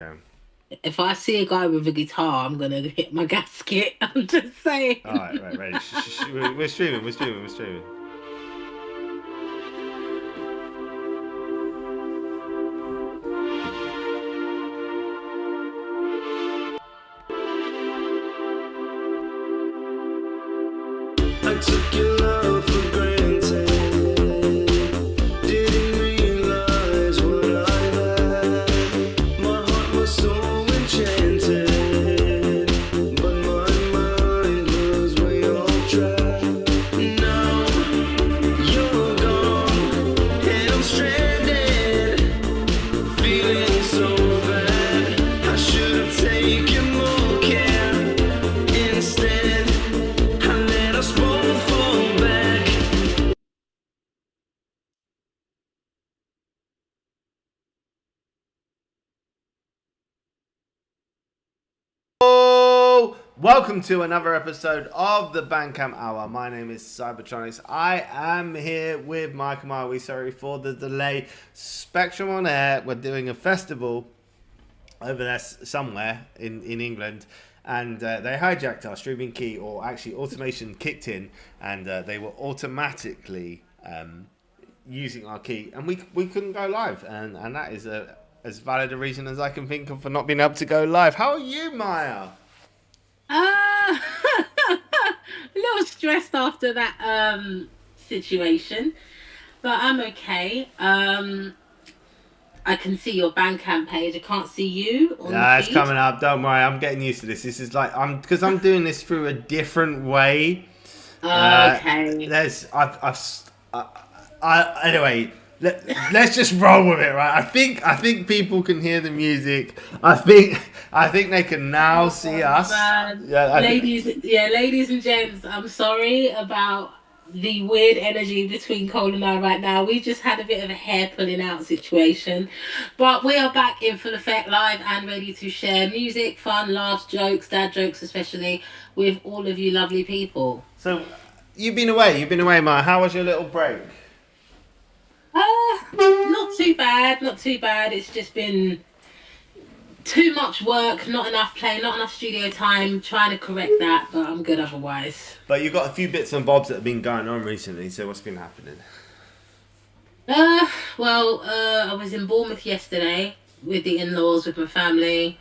Yeah. If I see a guy with a guitar, I'm gonna hit my gasket. I'm just saying. All right, right, ready. We're streaming. We're streaming. We're streaming. I took your love for granted. Didn't realize what I had. My heart was so enchanted, but my mind was way off track. Now you're gone, and I'm stranded, feeling so bad. I should have taken more care. Instead, I let us both fall back. Oh, welcome to another episode of the BandCamp Hour. My name is Cybertronics. I am here with Mike and Mark. Sorry for the delay. Spectrum on Air. We're doing a festival over there somewhere in England, and they hijacked our streaming key, or actually automation kicked in, and they were automatically using our key, and we couldn't go live, and that is as valid a reason as I can think of for not being able to go live. How are you, Maya? Uh, a little stressed after that situation, but I'm okay. I can see your Bandcamp page. I can't see you on the Yeah, it's feed. coming up. Don't worry, I'm getting used to this. This is like I'm doing this through a different way. Okay. There's anyway. Let's just roll with it, right? I think people can hear the music. I think they can now see Oh, us. man. Yeah, Ladies and gents, I'm sorry about the weird energy between Cole and I right now. We just had a bit of a hair pulling out situation. But we are back in full effect, live and ready to share music, fun, laughs, jokes, dad jokes especially, with all of you lovely people. so you've been away. You've been away, Maya. How was your little break? Not too bad, not too bad. It's just been too much work, not enough playing, not enough studio time, trying to correct that, but I'm good otherwise. But you've got a few bits and bobs that have been going on recently. So what's been happening? Uh, I was in Bournemouth yesterday with the in-laws, with my family,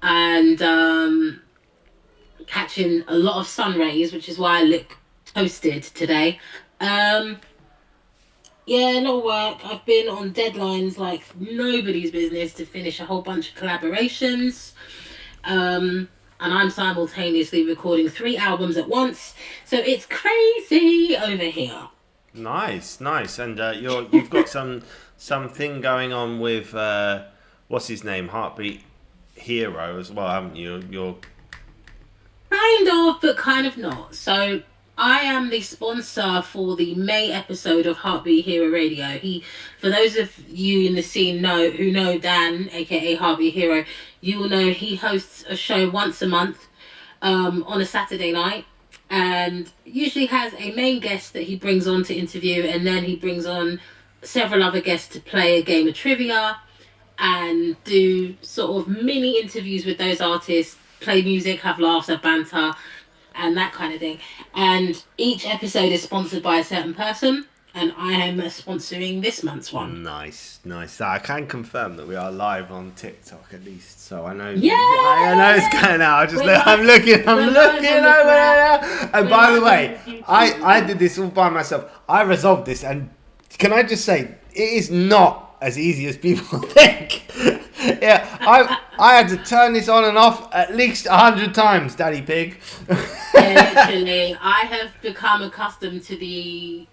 and catching a lot of sun rays, which is why I look toasted today. Um, yeah, no work. I've been on deadlines like nobody's business to finish a whole bunch of collaborations. And I'm simultaneously recording three albums at once, so it's crazy over here. Nice, nice. And you've got something going on with what's his name, Heartbeat Hero as well, haven't you? You're Kind of, but kind of not. So I am the sponsor for the May episode of Heartbeat Hero Radio. For those of you in the scene who know Dan, aka Heartbeat Hero, you will know he hosts a show once a month, on a Saturday night, and usually has a main guest that he brings on to interview, and then he brings on several other guests to play a game of trivia and do sort of mini interviews with those artists, play music, have laughs, have banter, and that kind of thing. And each episode is sponsored by a certain person, and I am sponsoring this month's one. nice, nice. So I can confirm that we are live on TikTok at least, so I know it's Yeah! going out. We're live, I'm we're live looking on the over gram. there. And We're by the live on way, I YouTube. did this all by myself. I resolved this, and can I just say it is not as easy as people think. Yeah, I had to turn this on and off at least 100 times, Daddy Pig. Yeah, literally. I have become accustomed to the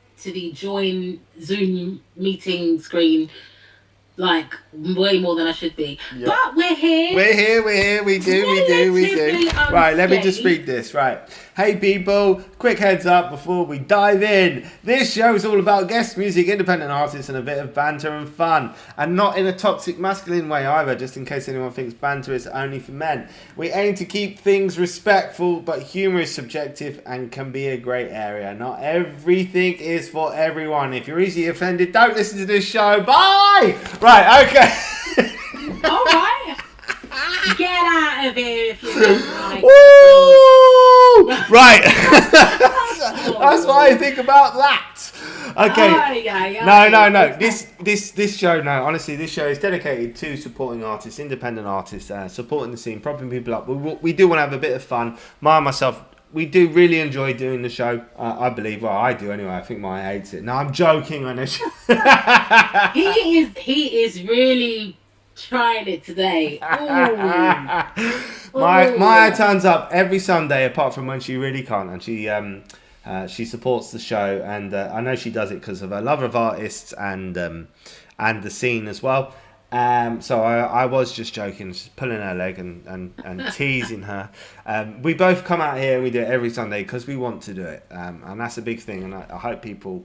join Zoom meeting screen like way more than I should be. Yeah. But we're here. We're here, we do. Relatively Right, let me just unscathed. read this, right. Hey people, quick heads up before we dive in. This show is all about guest music, independent artists, and a bit of banter and fun. And not in a toxic masculine way either, just in case anyone thinks banter is only for men. We aim to keep things respectful, but humour is subjective and can be a grey area. Not everything is for everyone. If you're easily offended, don't listen to this show. Bye! Right, okay. All right. out of here if you don't like. Ooh, right. That's what I think about that. Okay. No. This show, no, honestly, this show is dedicated to supporting artists, independent artists, supporting the scene, propping people up. We do want to have a bit of fun. Myself, we do really enjoy doing the show. I believe. Well, I do anyway. I think Maya hates it. No, I'm joking on this. He is really trying it today. Maya turns up every Sunday, apart from when she really can't, and she supports the show, and I know she does it because of her love of artists and the scene as well. So I was just joking, just pulling her leg and teasing her. We both come out here and we do it every Sunday because we want to do it, and that's a big thing, and I hope people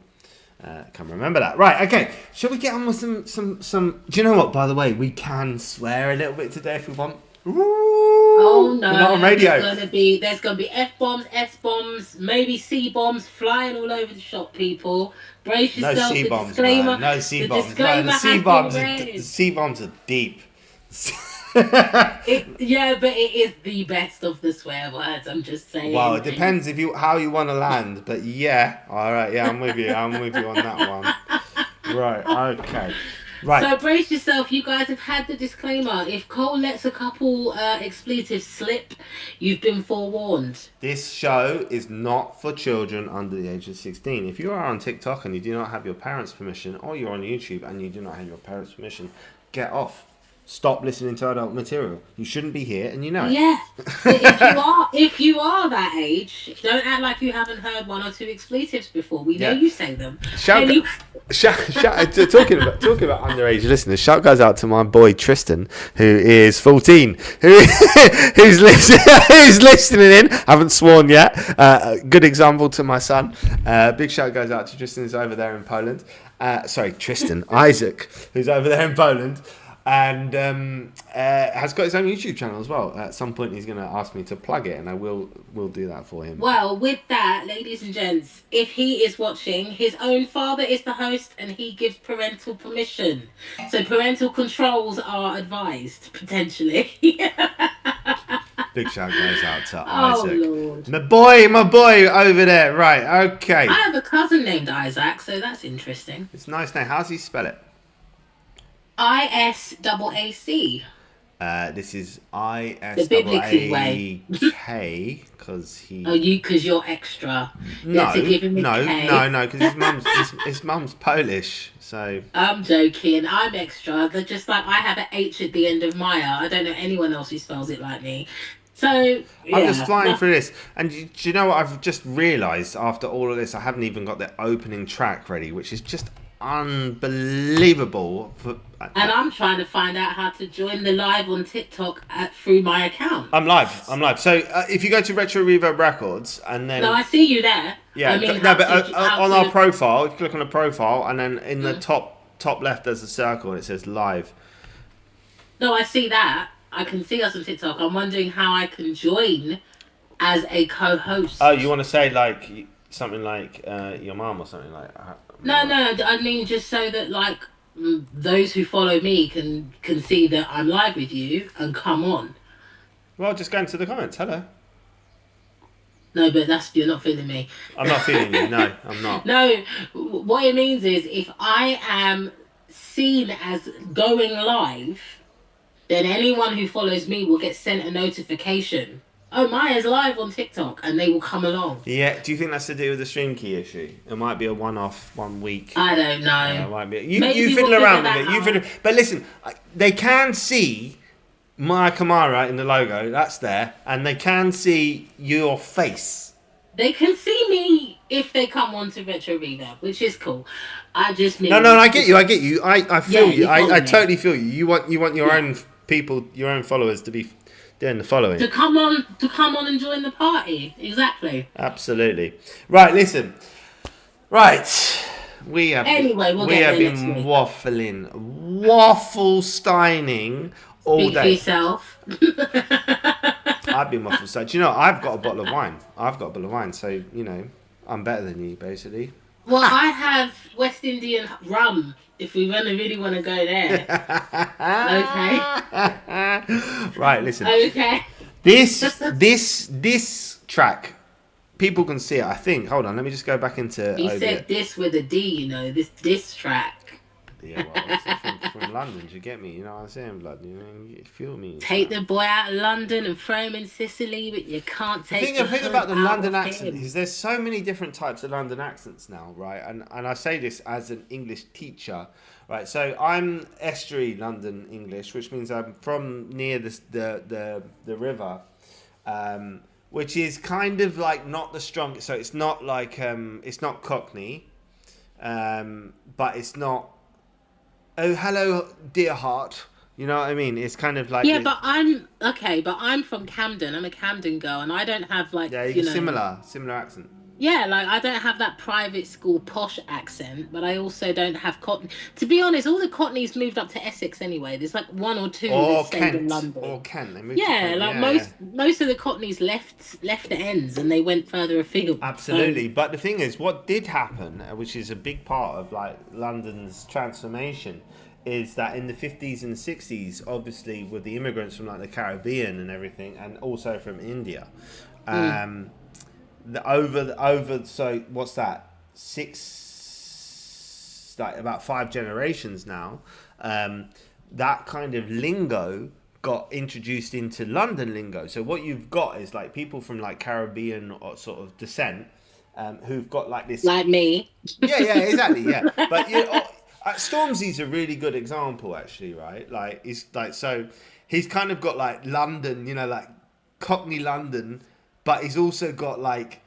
can remember that. Right, okay, shall we get on with some do you know what, by the way, we can swear a little bit today if we want. Oh no! We're not on radio. There's gonna be F-bombs, S-bombs, maybe C-bombs flying all over the shop. People, brace yourself. No C-bombs, disclaimer, man. No C-bombs. The C-bombs are deep. Yeah, but it is the best of the swear words. I'm just saying. Well, it depends how you want to land, but yeah, all right, yeah, I'm with you on that one. Right, okay. Right. So brace yourself. You guys have had the disclaimer. If Cole lets a couple expletives slip, you've been forewarned. This show is not for children under the age of 16. If you are on TikTok and you do not have your parents' permission, or you're on YouTube and you do not have your parents' permission, get off. Stop listening to adult material. You shouldn't be here, and you know it. Yeah. if you are that age, don't act like you haven't heard one or two expletives before. We know you say them. Talking about underage listeners, shout goes out to my boy Tristan, who is 14, who's listening in. Haven't sworn yet. Good example to my son. Big shout goes out to Tristan, who's over there in Poland. Tristan Isaac, who's over there in Poland. And has got his own YouTube channel as well. At some point, he's going to ask me to plug it, and I will do that for him. Well, with that, ladies and gents, if he is watching, his own father is the host, and he gives parental permission. So parental controls are advised, potentially. Big shout goes out to Isaac. Lord. My boy over there. Right, okay. I have a cousin named Isaac, so that's interesting. It's a nice name. How's he spell it? ISAAC. This is ISAAK because he. Oh, because you're extra. No, no, because his mum's Polish, so. I'm joking. I'm extra. They're just like I have an H at the end of Maya. I don't know anyone else who spells it like me. So yeah. I'm just flying through this, and do you know what I've just realised after all of this? I haven't even got the opening track ready, which is just unbelievable. And I'm trying to find out how to join the live on TikTok through my account. I'm live. So if you go to Retro Reverb Records and then... No, I see you there. Yeah, on our profile, if you click on the profile, and then in the top left there's a circle and it says live. No, I see that. I can see us on TikTok. I'm wondering how I can join as a co-host. Oh, you want to say like something like your mum or something like that? No, I mean just so that like those who follow me can see that I'm live with you and come on. Well, just go into the comments. Hello. No, but you're not feeling me. I'm not feeling you. No, I'm not. No, what it means is if I am seen as going live, then anyone who follows me will get sent a notification. Oh, Maya's live on TikTok, and they will come along. Yeah, do you think that's to do with the stream key issue? It might be a one-off, 1 week. I don't know. It might be. You fiddle around with it. But listen, they can see Maya Kamara in the logo. That's there, and they can see your face. They can see me if they come onto Retro Reverb, which is cool. I just mean. No, I get you. I feel you. I totally feel you. You want your own people, your own followers to be doing the following. To come on and join the party. Exactly. Absolutely. Right, listen. Right. We have been waffle-steining all day. Speak for yourself. I've been waffle-steining. Do you know, I've got a bottle of wine. So, I'm better than you, basically. Well, I have West Indian rum. If we really want to go there, okay, Right, listen. okay. This track, people can see it. I think. Hold on, let me just go back into He OBS. said this with a D, you know, this diss track. Yeah, well, obviously from London, do you get me? You know what I'm saying, blood? You feel me? Take the boy out of London and throw him in Sicily, but you can't take The the thing hood about the out London of accent him. is there's so many different types of London accents now, right? And I say this as an English teacher, right? So I'm estuary London English, which means I'm from near the river, which is kind of like not the strongest. So it's not like it's not Cockney, but it's not. Oh, hello, dear heart. You know what I mean? It's kind of like Yeah, but I'm okay, but I'm from Camden. I'm a Camden girl, and I don't have like, yeah, you you get know, similar accent. yeah, like I don't have that private school posh accent, but I also don't have Cockney. To be honest, all the Cockneys moved up to Essex anyway. There's like one or two that stayed in Or London. Kent. They moved to Yeah, Kent. like Yeah, yeah. most of the Cockneys left the ends and they went further afield. So Absolutely. But the thing is, what did happen, which is a big part of like London's transformation, is that in the 50s and 60s, obviously with the immigrants from like the Caribbean and everything, and also from India, over so what's that, six, like about 5 generations now, that kind of lingo got introduced into London lingo. So what you've got is like people from like Caribbean or sort of descent, who've got like this. like me. Yeah, exactly, yeah. But you know, Stormzy's a really good example, actually, right? Like, he's like, so he's kind of got like London, you know, like Cockney London, but he's also got like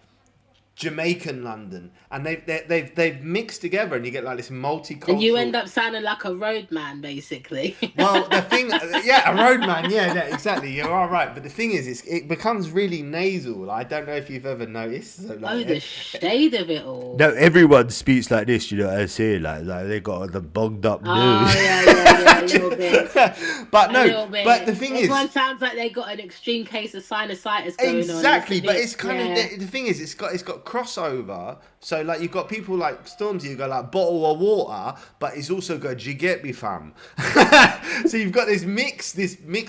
Jamaican London, and they've mixed together, and you get like this multicultural. And you end up sounding like a roadman, basically. Well, the thing, yeah, a roadman, yeah, exactly. You're all right, but the thing is, it becomes really nasal. I don't know if you've ever noticed. So, like, Oh, the shade of it all. no, everyone speaks like this. You know what I say? Like they got the bogged up Oh, nose. yeah, a little bit. But A no, little bit. but the thing Everyone is, sounds like they got an extreme case of sinusitis going on. exactly. But It? it's kind Yeah. of the thing is, it's got crossover. So like you've got people like Stormzy who go like bottle of water, but he's also got you get me fam. So you've got this mix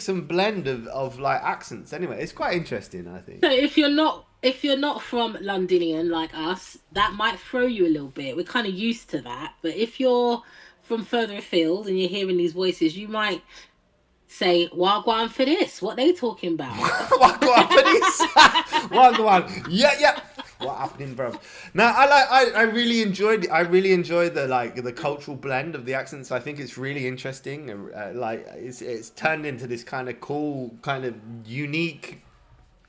and blend of like accents. Anyway, it's quite interesting, I think. So if you're not from Londonian like us, that might throw you a little bit. We're kind of used to that. But if you're from further afield and you're hearing these voices, you might say, "Wagwan for this? What they talking about?" Wagwan for this. Wagwan. Yeah. What happening, bro? Now I really enjoyed the cultural blend of the accents. I think it's really interesting. Like it's turned into this kind of cool, kind of unique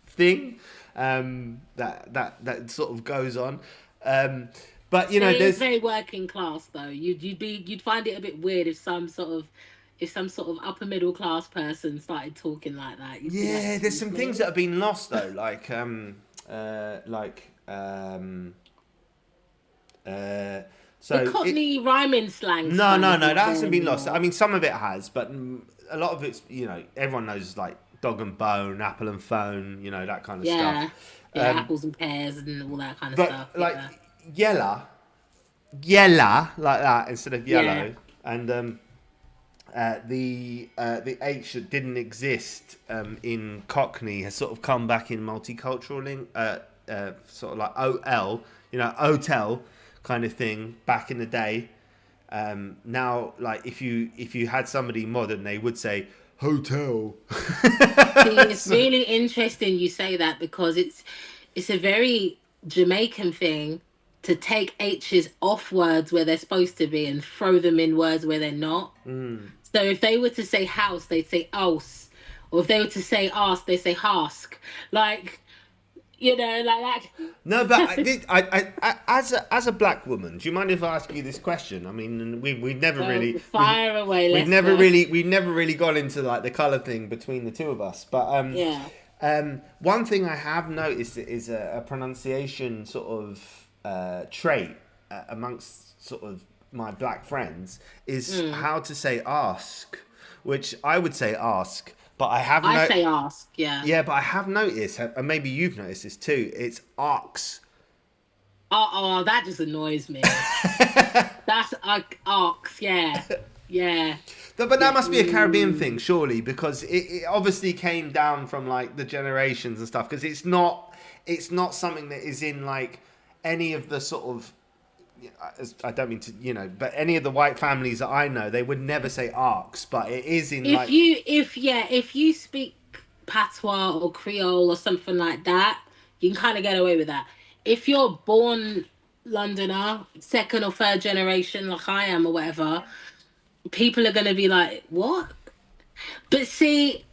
thing that sort of goes on. But you know, It's there's very working class though. You'd find it a bit weird if some sort of upper middle class person started talking like that. You'd be like, yeah, there's some "Excuse things me?" that have been lost though, so The Cockney rhyming slang. no, that hasn't been lost. I mean, some of it has, but a lot of it's, you know, everyone knows like dog and bone, apple and phone, you know, that kind of Yeah, stuff. yeah, apples and pears and all that kind of But stuff. like Yeah. yella, like that instead of yellow, Yeah. and the H that didn't exist in Cockney has sort of come back in multicultural sort of like OL, you know, hotel kind of thing back in the day. Now, like if you had somebody modern, they would say hotel. See, it's really interesting you say that because it's a very Jamaican thing to take H's off words where they're supposed to be and throw them in words where they're not. So if they were to say house, they'd say house. Or if they were to say ask, they say hask. Like, you know, like that. No, but as a black woman, do you mind if I ask you this question? I mean, we've never really fire away. we've never really got into like the color thing between the two of us. But Yeah. one thing I have noticed is a pronunciation sort of trait amongst sort of my black friends is how to say ask, which I would say ask. But I say ask, yeah. Yeah, but I have noticed, and maybe you've noticed this too, it's arcs. Oh, that just annoys me. That's arcs, yeah. Yeah. But that must be a Caribbean thing, surely, because it obviously came down from like the generations and stuff. Because it's not something that is in like any of the sort of, I don't mean to, but any of the white families that I know, they would never say arcs, but it is in like. If you speak patois or Creole or something like that, you can kind of get away with that. If you're born Londoner, second or third generation, like I am or whatever, people are gonna be like, "What?" But see,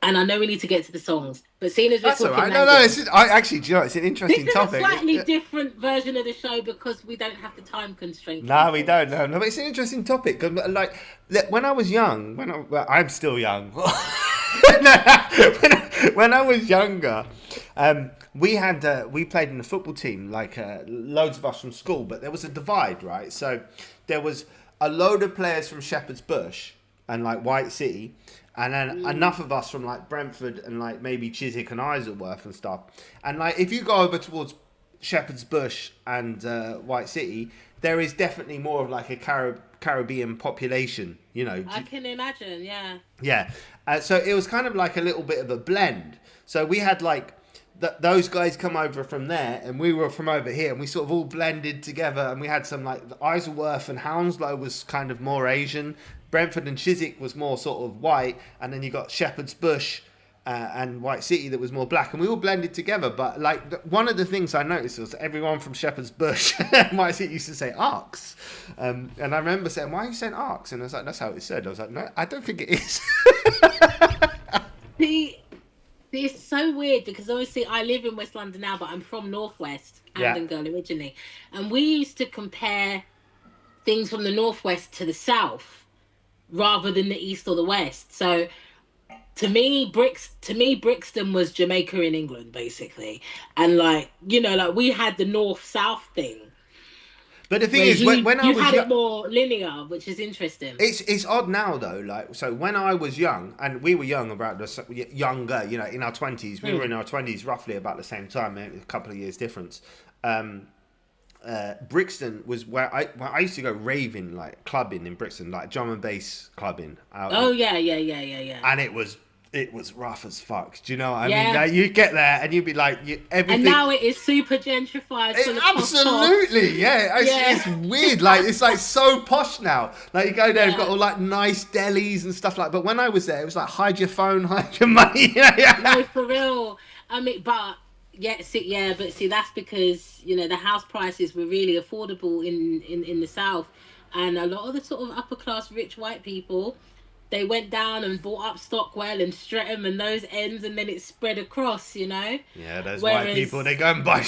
and I know we need to get to the songs, but seeing as we're That's all talking right. language, Actually, do you know, it's an interesting this is topic. a slightly different version of the show because we don't have the time constraint. No, we don't. No, but it's an interesting topic. 'Cause, like, when I was young, I'm still young. when I was younger, we played in a football team, like loads of us from school, but there was a divide, right? So there was a load of players from Shepherd's Bush and like White City, and then enough of us from like Brentford and like maybe Chiswick and Isleworth and stuff. And like if you go over towards Shepherd's Bush and White City, there is definitely more of like a Caribbean population, I can imagine, yeah. Yeah. So it was kind of like a little bit of a blend. So we had like those guys come over from there and we were from over here, and we sort of all blended together, and we had some like Isleworth and Hounslow was kind of more Asian. Brentford and Chiswick was more sort of white, and then you got Shepherd's Bush and White City that was more black, and we all blended together. But like one of the things I noticed was everyone from Shepherd's Bush and White City used to say arcs, and I remember saying, "Why are you saying arcs?" And I was like, "That's how it's said." I was like, "No, I don't think it is." See, it's so weird because obviously I live in West London now, but I'm from Northwest, Camden girl originally, and we used to compare things from the Northwest to the South rather than the East or the West. So to me, Brixton was Jamaica in England, basically. And like, like we had the North-South thing. But the thing is, when I was had it more linear, which is interesting. It's odd now though. Like, so when I was young, and we were young, younger, in our 20s. We were in our 20s roughly about the same time, maybe a couple of years difference. Brixton was where I used to go raving, like clubbing in Brixton, like drum and bass clubbing. Yeah. And it was rough as fuck. Do you know what I mean? Like, you get there and you'd be like, everything. And now it is super gentrified. Absolutely, yeah. It's weird. Like, it's like so posh now. Like, you go there, it's got all like nice delis and stuff like. But when I was there, it was like hide your phone, hide your money. No, for real. I mean, but that's because the house prices were really affordable in the South, and a lot of the sort of upper class rich white people, they went down and bought up Stockwell and Streatham and those ends, and then it spread across, Yeah, those white people, they go and buy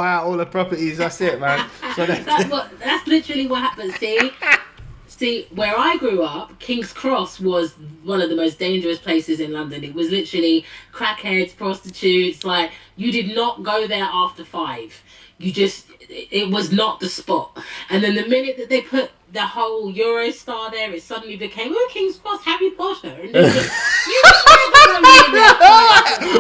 out all the properties. That's it, man. So that's literally what happened. See, where I grew up, King's Cross was one of the most dangerous places in London. It was literally crackheads, prostitutes. Like, you did not go there after 5. It was not the spot. And then the minute that they put the whole Eurostar there, it suddenly became, King's Cross, Harry Potter. And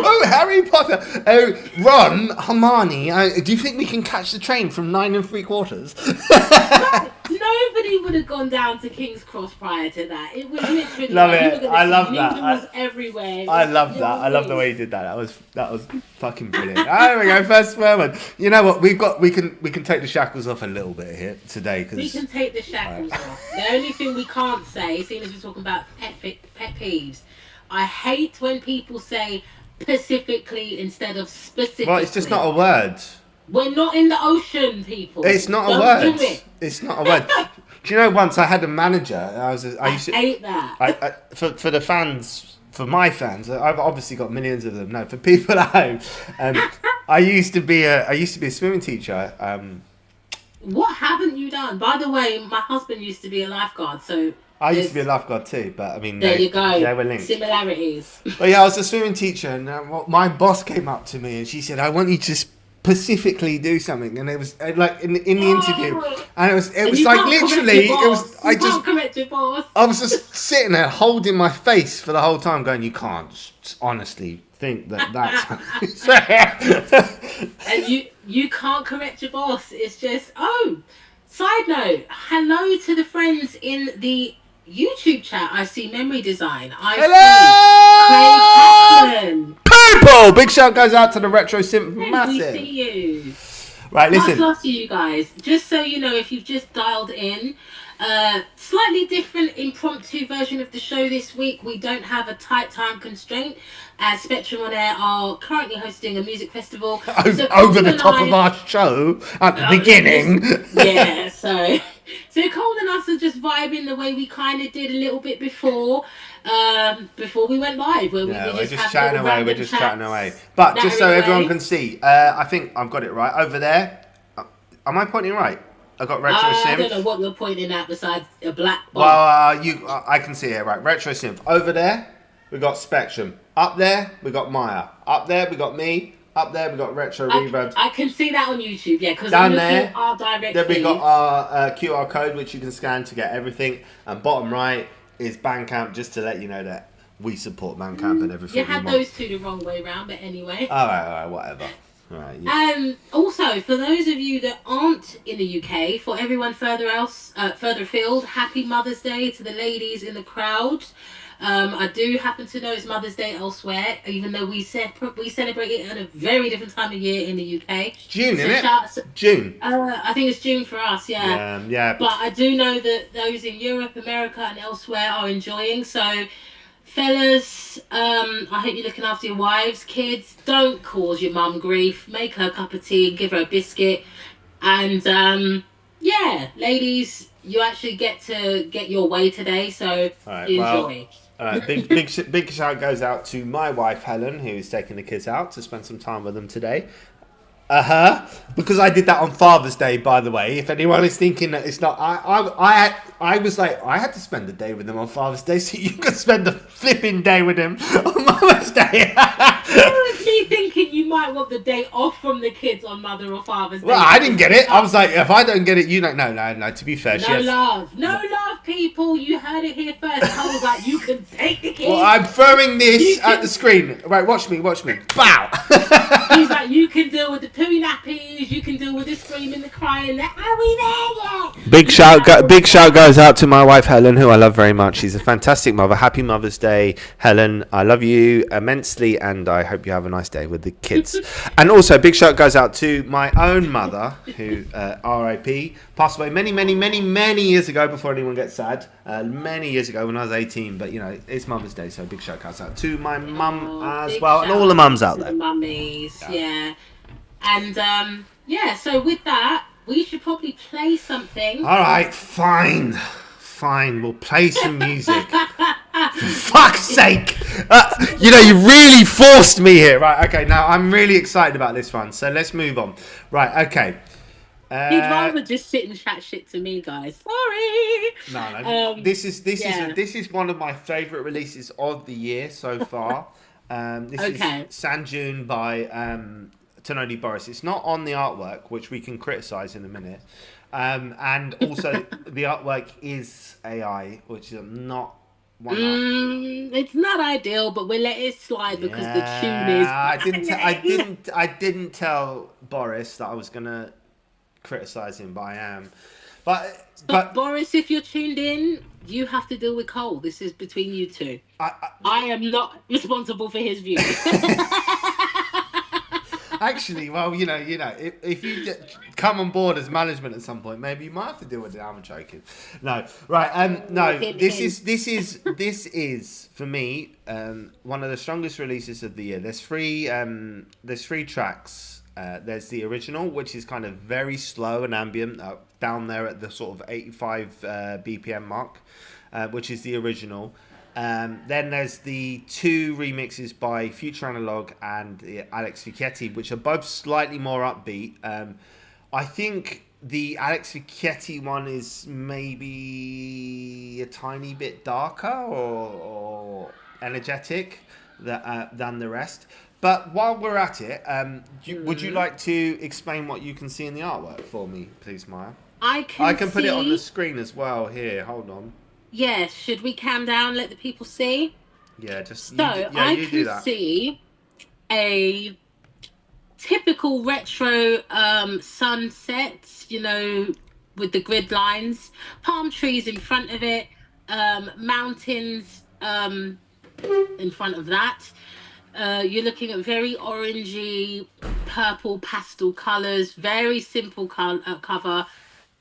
oh, Harry Potter. Oh, Ron, Hermione, do you think we can catch the train from 9 3/4? Nobody would have gone down to King's Cross prior to that. It was literally love it. I love that. It was everywhere. I love that. I love the way you did that. That was fucking brilliant. There we go. First swear word. You know what? We can take the shackles off a little bit here today. We can take the shackles off. The only thing we can't say, seeing as we're talking about pet peeves, I hate when people say specifically instead of specifically. Well, it's just not a word. We're not in the ocean, people. It's not a word. It's not a word. Do you know, once I had a manager. I hate that. For the fans, for my fans, I've obviously got millions of them. No, for people at home, I used to be a swimming teacher. What haven't you done? By the way, my husband used to be a lifeguard, so. I used to be a lifeguard too, but I mean, there you go. They were linked. Similarities. But yeah, I was a swimming teacher, and my boss came up to me and she said, "I want you to specifically do something," and it was like in the interview, and it was like literally, it was. I was just sitting there holding my face for the whole time, going, "You can't honestly think that's." You can't correct your boss. It's just, oh, side note, hello to the friends in the YouTube chat. I see Memory Design. I see Craig Hello, Hackman. people! Big shout goes out to the Retro Synth Hey, we Massive. see you. Right, Much listen. love to you guys. Just so you know, if you've just dialed in, slightly different impromptu version of the show this week. We don't have a tight time constraint, as Spectrum on Air are currently hosting a music festival. So Over the Colin top and of I- our show at the beginning. yeah, so Cole and us are just vibing the way we kind of did a little bit before we went live, where Yeah, we we're just just have chatting little away. We're random just chats, chatting away. But just so nattering everyone away. can see, I think I've got it right over there. Am I pointing right? I got Retro I don't Synth. know what you're pointing at besides a black box. Well, I can see it right. Retro Synth. Over there, we got Spectrum. Up there, we got Maya. Up there, we got me. Up there, we got Retro Reverb. I can see that on YouTube, yeah, because Down I'm looking there, at our direct then we feed. got our QR code, which you can scan to get everything. And bottom right is BandCamp, just to let you know that we support BandCamp and everything. You had we want. those two the wrong way round, but anyway. All right, whatever. All right. Yeah. Also, for those of you that aren't in the UK, for everyone further afield, happy Mother's Day to the ladies in the crowd. I do happen to know it's Mother's Day elsewhere, even though we celebrate it at a very different time of year in the UK. June, So isn't it? June. I think it's June for us, yeah. Yeah. But I do know that those in Europe, America, and elsewhere are enjoying. So, fellas, I hope you're looking after your wives, kids. Don't cause your mum grief. Make her a cup of tea and give her a biscuit. And yeah, ladies, you actually get to get your way today. So enjoy. All right, big shout goes out to my wife Helen, who's taking the kids out to spend some time with them today. Because I did that on Father's Day, by the way. If anyone is thinking that it's not, I was like, I had to spend the day with them on Father's Day, so you can spend the flipping day with them on Mother's Day. I was me thinking you might want the day off from the kids on Mother or Father's Day. Well, I didn't get it. I was like, if I don't get it, you don't. No. To be fair, No love, people. You heard it here first. I was like, you can take the kids. Well, I'm throwing this at the screen. Right, watch me. Bow. He's like, you can deal with the poo nappies. You can deal with the screaming, the crying. The, are we there yet? Big shout goes out to my wife Helen, who I love very much. She's a fantastic mother. Happy Mother's Day, Helen. I love you immensely, and I hope you have a nice day with the kids. And also, big shout goes out to my own mother, who R.I.P. passed away many years ago. Before anyone gets sad, many years ago when I was 18. But you know, it's Mother's Day, so big shout goes out to my mum as well, and all the mums out there. The mummies, yeah. And yeah. So with that, we should probably play something. All right, fine. We'll play some music. For fuck's sake! You really forced me here. Right, okay, now I'm really excited about this one, so let's move on. Right, okay. He'd rather just sit and chat shit to me, guys. Sorry. No. This is one of my favourite releases of the year so far. This is Sanjun by Tononi Boris. It's not on the artwork, which we can criticise in a minute. And also, the artwork is AI, which is not one. It's not ideal, but we'll let it slide because the tune is. I didn't tell Boris that I was gonna criticise him, but I am. But Boris, if you're tuned in, you have to deal with Cole. This is between you two. I am not responsible for his views. Actually, well, if you come on board as management at some point, maybe you might have to deal with it. I'm joking. No, right? No, this is for me one of the strongest releases of the year. There's three tracks. There's the original, which is kind of very slow and ambient, down there at the sort of 85 BPM mark, which is the original. Then there's the two remixes by Future Analog and Alex Vecchietti, which are both slightly more upbeat. I think the Alex Vecchietti one is maybe a tiny bit darker or energetic than the rest. But while we're at it, would you like to explain what you can see in the artwork for me, please, Maya? I can put it on the screen as well. Here, hold on. Yes, should we calm down, let the people see? Yeah, just I can see a typical retro sunsets, you know, with the grid lines, palm trees in front of it, mountains in front of that. You're looking at very orangey, purple pastel colors, very simple cover,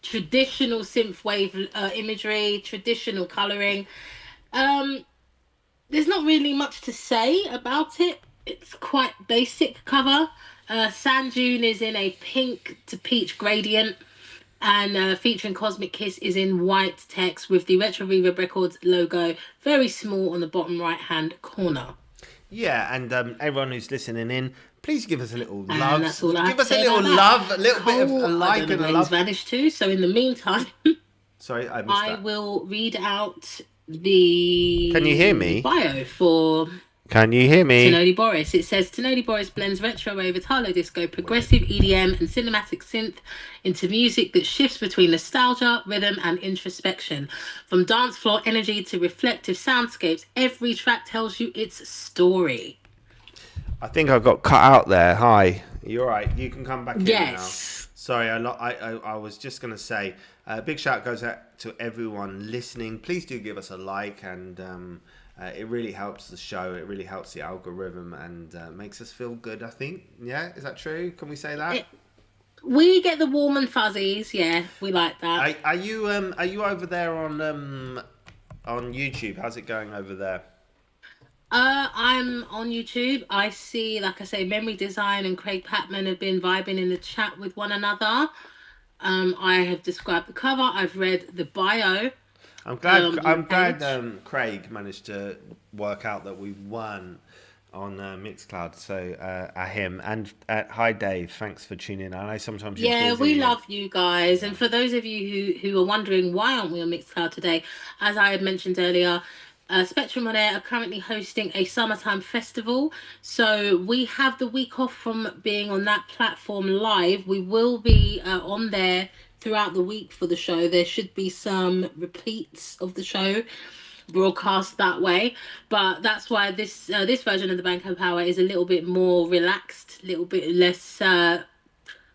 traditional synthwave imagery, traditional coloring. Um, there's not really much to say about it. It's quite basic cover. Sand Dune is in a pink to peach gradient, and featuring Cosmic Kiss is in white text with the retrowave Records logo very small on the bottom right hand corner. Yeah, and everyone who's listening in, please give us a little And love. that's all I have Give to us a say little about love, that. a little bit of a Cole, like I don't and know a where he's love. vanished to. So in the meantime, Sorry, I missed I that. will read out the Can you hear me? bio for Can you hear me? Tenoli Boris. It says Tenoli Boris blends retrowave, Italo disco, progressive EDM, and cinematic synth into music that shifts between nostalgia, rhythm, and introspection. From dance floor energy to reflective soundscapes, every track tells you its story. I think I got cut out there. Hi. You're right. You can come back in now. Yes. Sorry, I was just going to say, big shout goes out to everyone listening. Please do give us a like, and it really helps the show. It really helps the algorithm, and makes us feel good, I think. Yeah, is that true? Can we say that? We get the warm and fuzzies. Yeah, we like that. Are you over there on YouTube? How's it going over there? I'm on YouTube. I see, like I say, Memory Design and Craig Patman have been vibing in the chat with one another. I have described the cover. I've read the bio. I'm glad. I'm page. glad Craig managed to work out that we won on Mixcloud. So him and hi Dave. Thanks for tuning in. I know sometimes you're Yeah, busy. we love you guys. And for those of you who are wondering why aren't we on Mixcloud today, as I had mentioned earlier, Spectrum on Air are currently hosting a summertime festival. So we have the week off from being on that platform live. We will be on there throughout the week for the show. There should be some repeats of the show broadcast that way, but that's why this version of the BandCamp Hour is a little bit more relaxed, a little bit less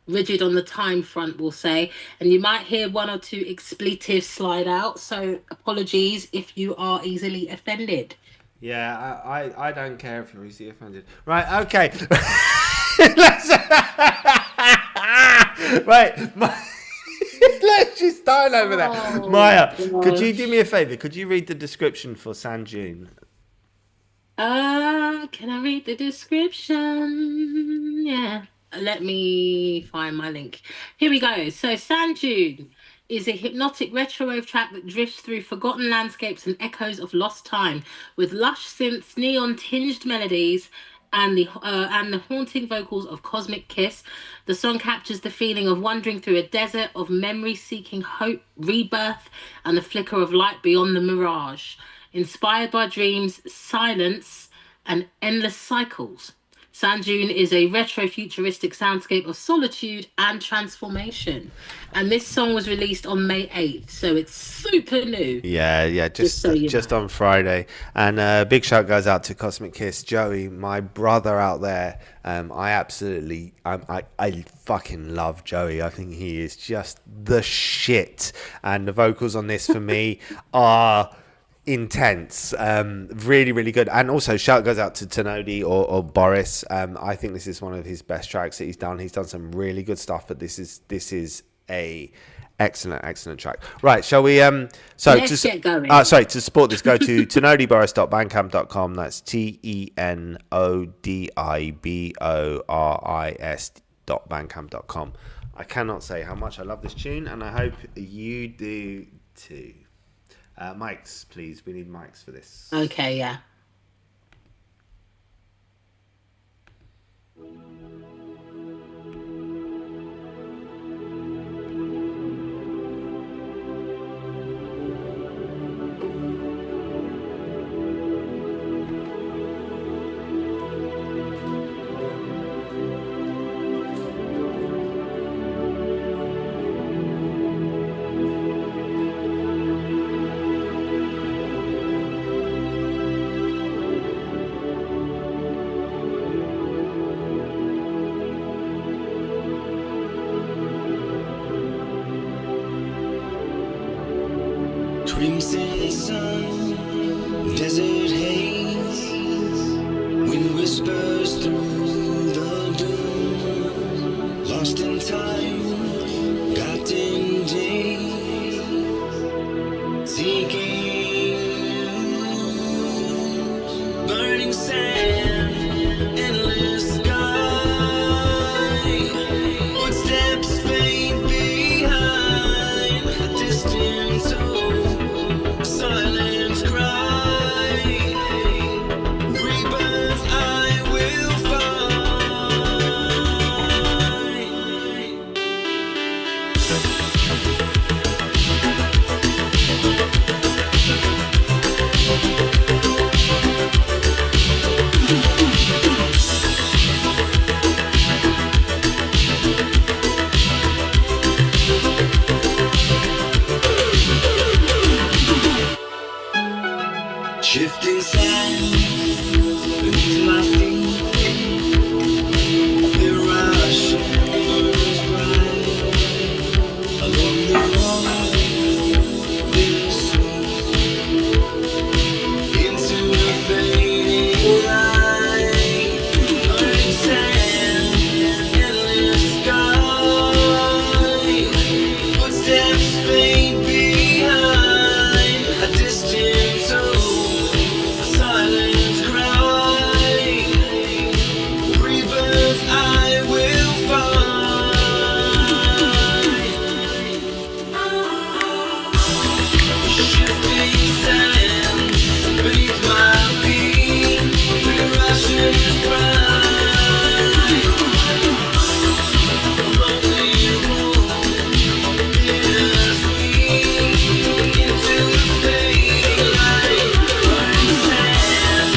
rigid on the time front, we'll say, and you might hear one or two expletives slide out, so apologies if you are easily offended. Yeah, I don't care if you're easily offended. Right, okay. Right. She's dying over there. Oh, Maya, gosh. could you do me a favour? Could you read the description for Sand Dune? Can I read the description? Yeah. Let me find my link. Here we go. So Sand Dune is a hypnotic retrowave track that drifts through forgotten landscapes and echoes of lost time, with lush synths, neon-tinged melodies, and the haunting vocals of Cosmic Kiss. The song captures the feeling of wandering through a desert of memory, seeking hope, rebirth, and the flicker of light beyond the mirage. Inspired by dreams, silence, and endless cycles, Sand Dune is a retro-futuristic soundscape of solitude and transformation. And this song was released on May 8th, so it's super new. Yeah, just so you know. on Friday. And big shout goes out to Cosmic Kiss, Joey, my brother out there. I fucking love Joey. I think he is just the shit. And the vocals on this for me are intense, really, really good. And also shout goes out to Tenodi or Boris. I think this is one of his best tracks that he's done. He's done some really good stuff, but this is a excellent track. Right, shall we Let's get going. To support this, go to tenodiboris.bandcamp.com. That's tenodiboris.bandcamp.com. I cannot say how much I love this tune, and I hope you do too. Mics, please. We need mics for this. Okay, yeah. Crimson sun, desert haze, wind whispers through the doom, lost in time, got in day, seeking news, burning sand, endless sky, footsteps fade behind a distant soul, a silent cry, rebirth I will shifting sand beneath my feet, the rush shimmers bright along the road, this sweet into the fading light, burning sand, endless sky, footsteps fade behind a distant soul, a silent cry, rebirth I will find. Shifting sand beneath my feet, the rushes bright, lonely road, bittersweet, into the fading light, burning sand,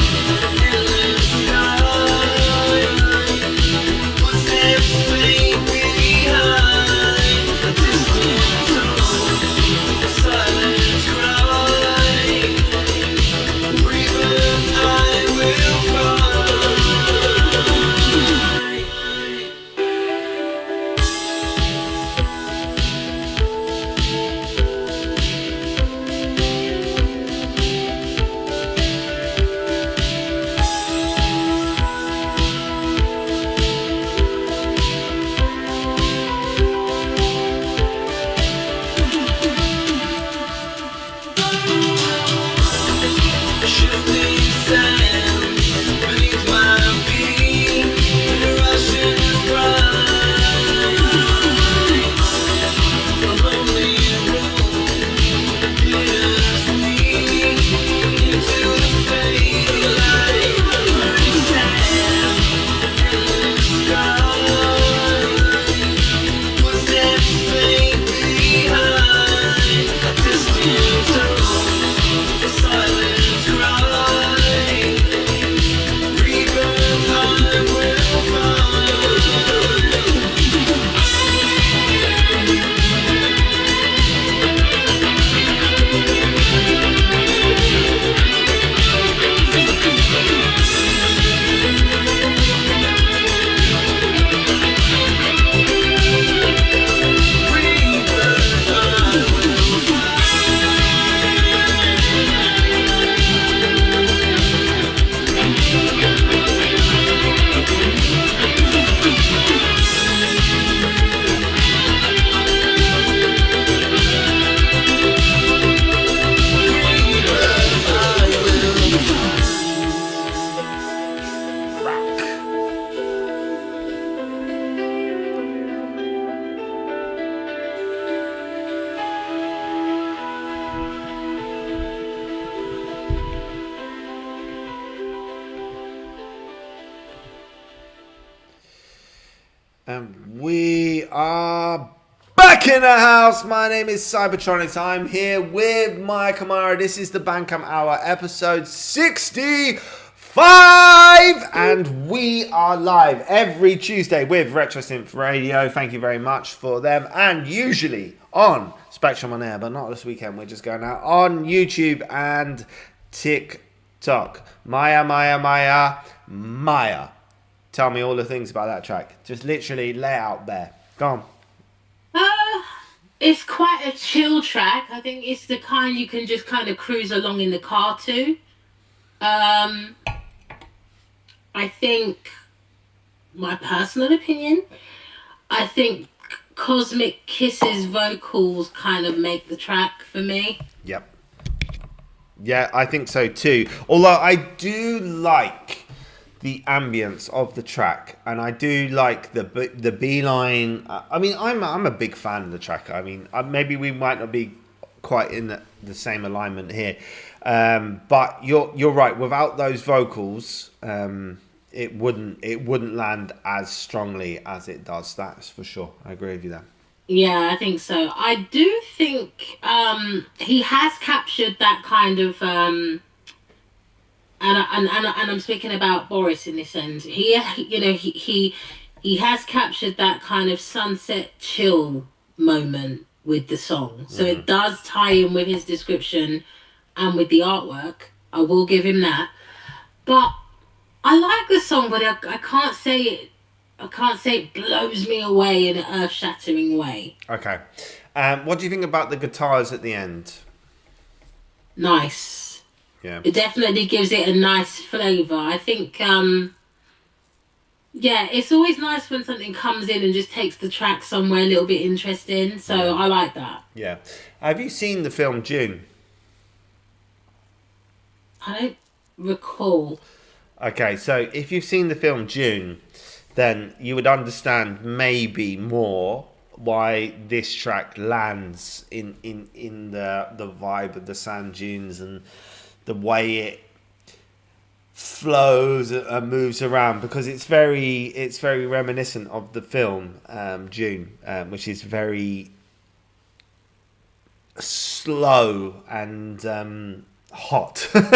endless sky, footsteps fade behind a distant soul, a silent cry, rebirth I will find. Shifting sand beneath my feet, the rushes bright, a lonely road, bittersweet, into the fading light, burning sand, endless sky, footsteps fade behind a distant soul, a silent cry, rebirth I will find. Rebirth I will And we are back in the house. My name is Cybertronics. I'm here with Maya Kamara. This is the BandCamp Hour, episode 65. And we are live every Tuesday with RetroSynth Radio. Thank you very much for them. And usually on Spectrum on Air, but not this weekend. We're just going out on YouTube and TikTok. Maya. Tell me all the things about that track. Just literally lay out there. Go on. It's quite a chill track. I think it's the kind you can just kind of cruise along in the car to. Um, I think, my personal opinion, I think Cosmic Kiss's vocals kind of make the track for me. Yep. Yeah, I think so too. Although I do like the ambience of the track, and I do like the B line. I mean, I'm a big fan of the track. I mean, maybe we might not be quite in the same alignment here, but you're right. Without those vocals, it wouldn't land as strongly as it does. That's for sure. I agree with you there. Yeah, I think so. I do think he has captured that kind of and I'm speaking about Boris in this end. He has captured that kind of sunset chill moment with the song. So it does tie in with his description and with the artwork. I will give him that. But I like the song, but I can't say it. I can't say it blows me away in an earth-shattering way. Okay. What do you think about the guitars at the end? Nice. Yeah. It definitely gives it a nice flavour. I think, it's always nice when something comes in and just takes the track somewhere a little bit interesting. So I like that. Yeah. Have you seen the film June? I don't recall. Okay, so if you've seen the film June, then you would understand maybe more why this track lands in the vibe of the sand dunes and the way it flows and moves around, because it's very reminiscent of the film June, which is very slow and hot. You'd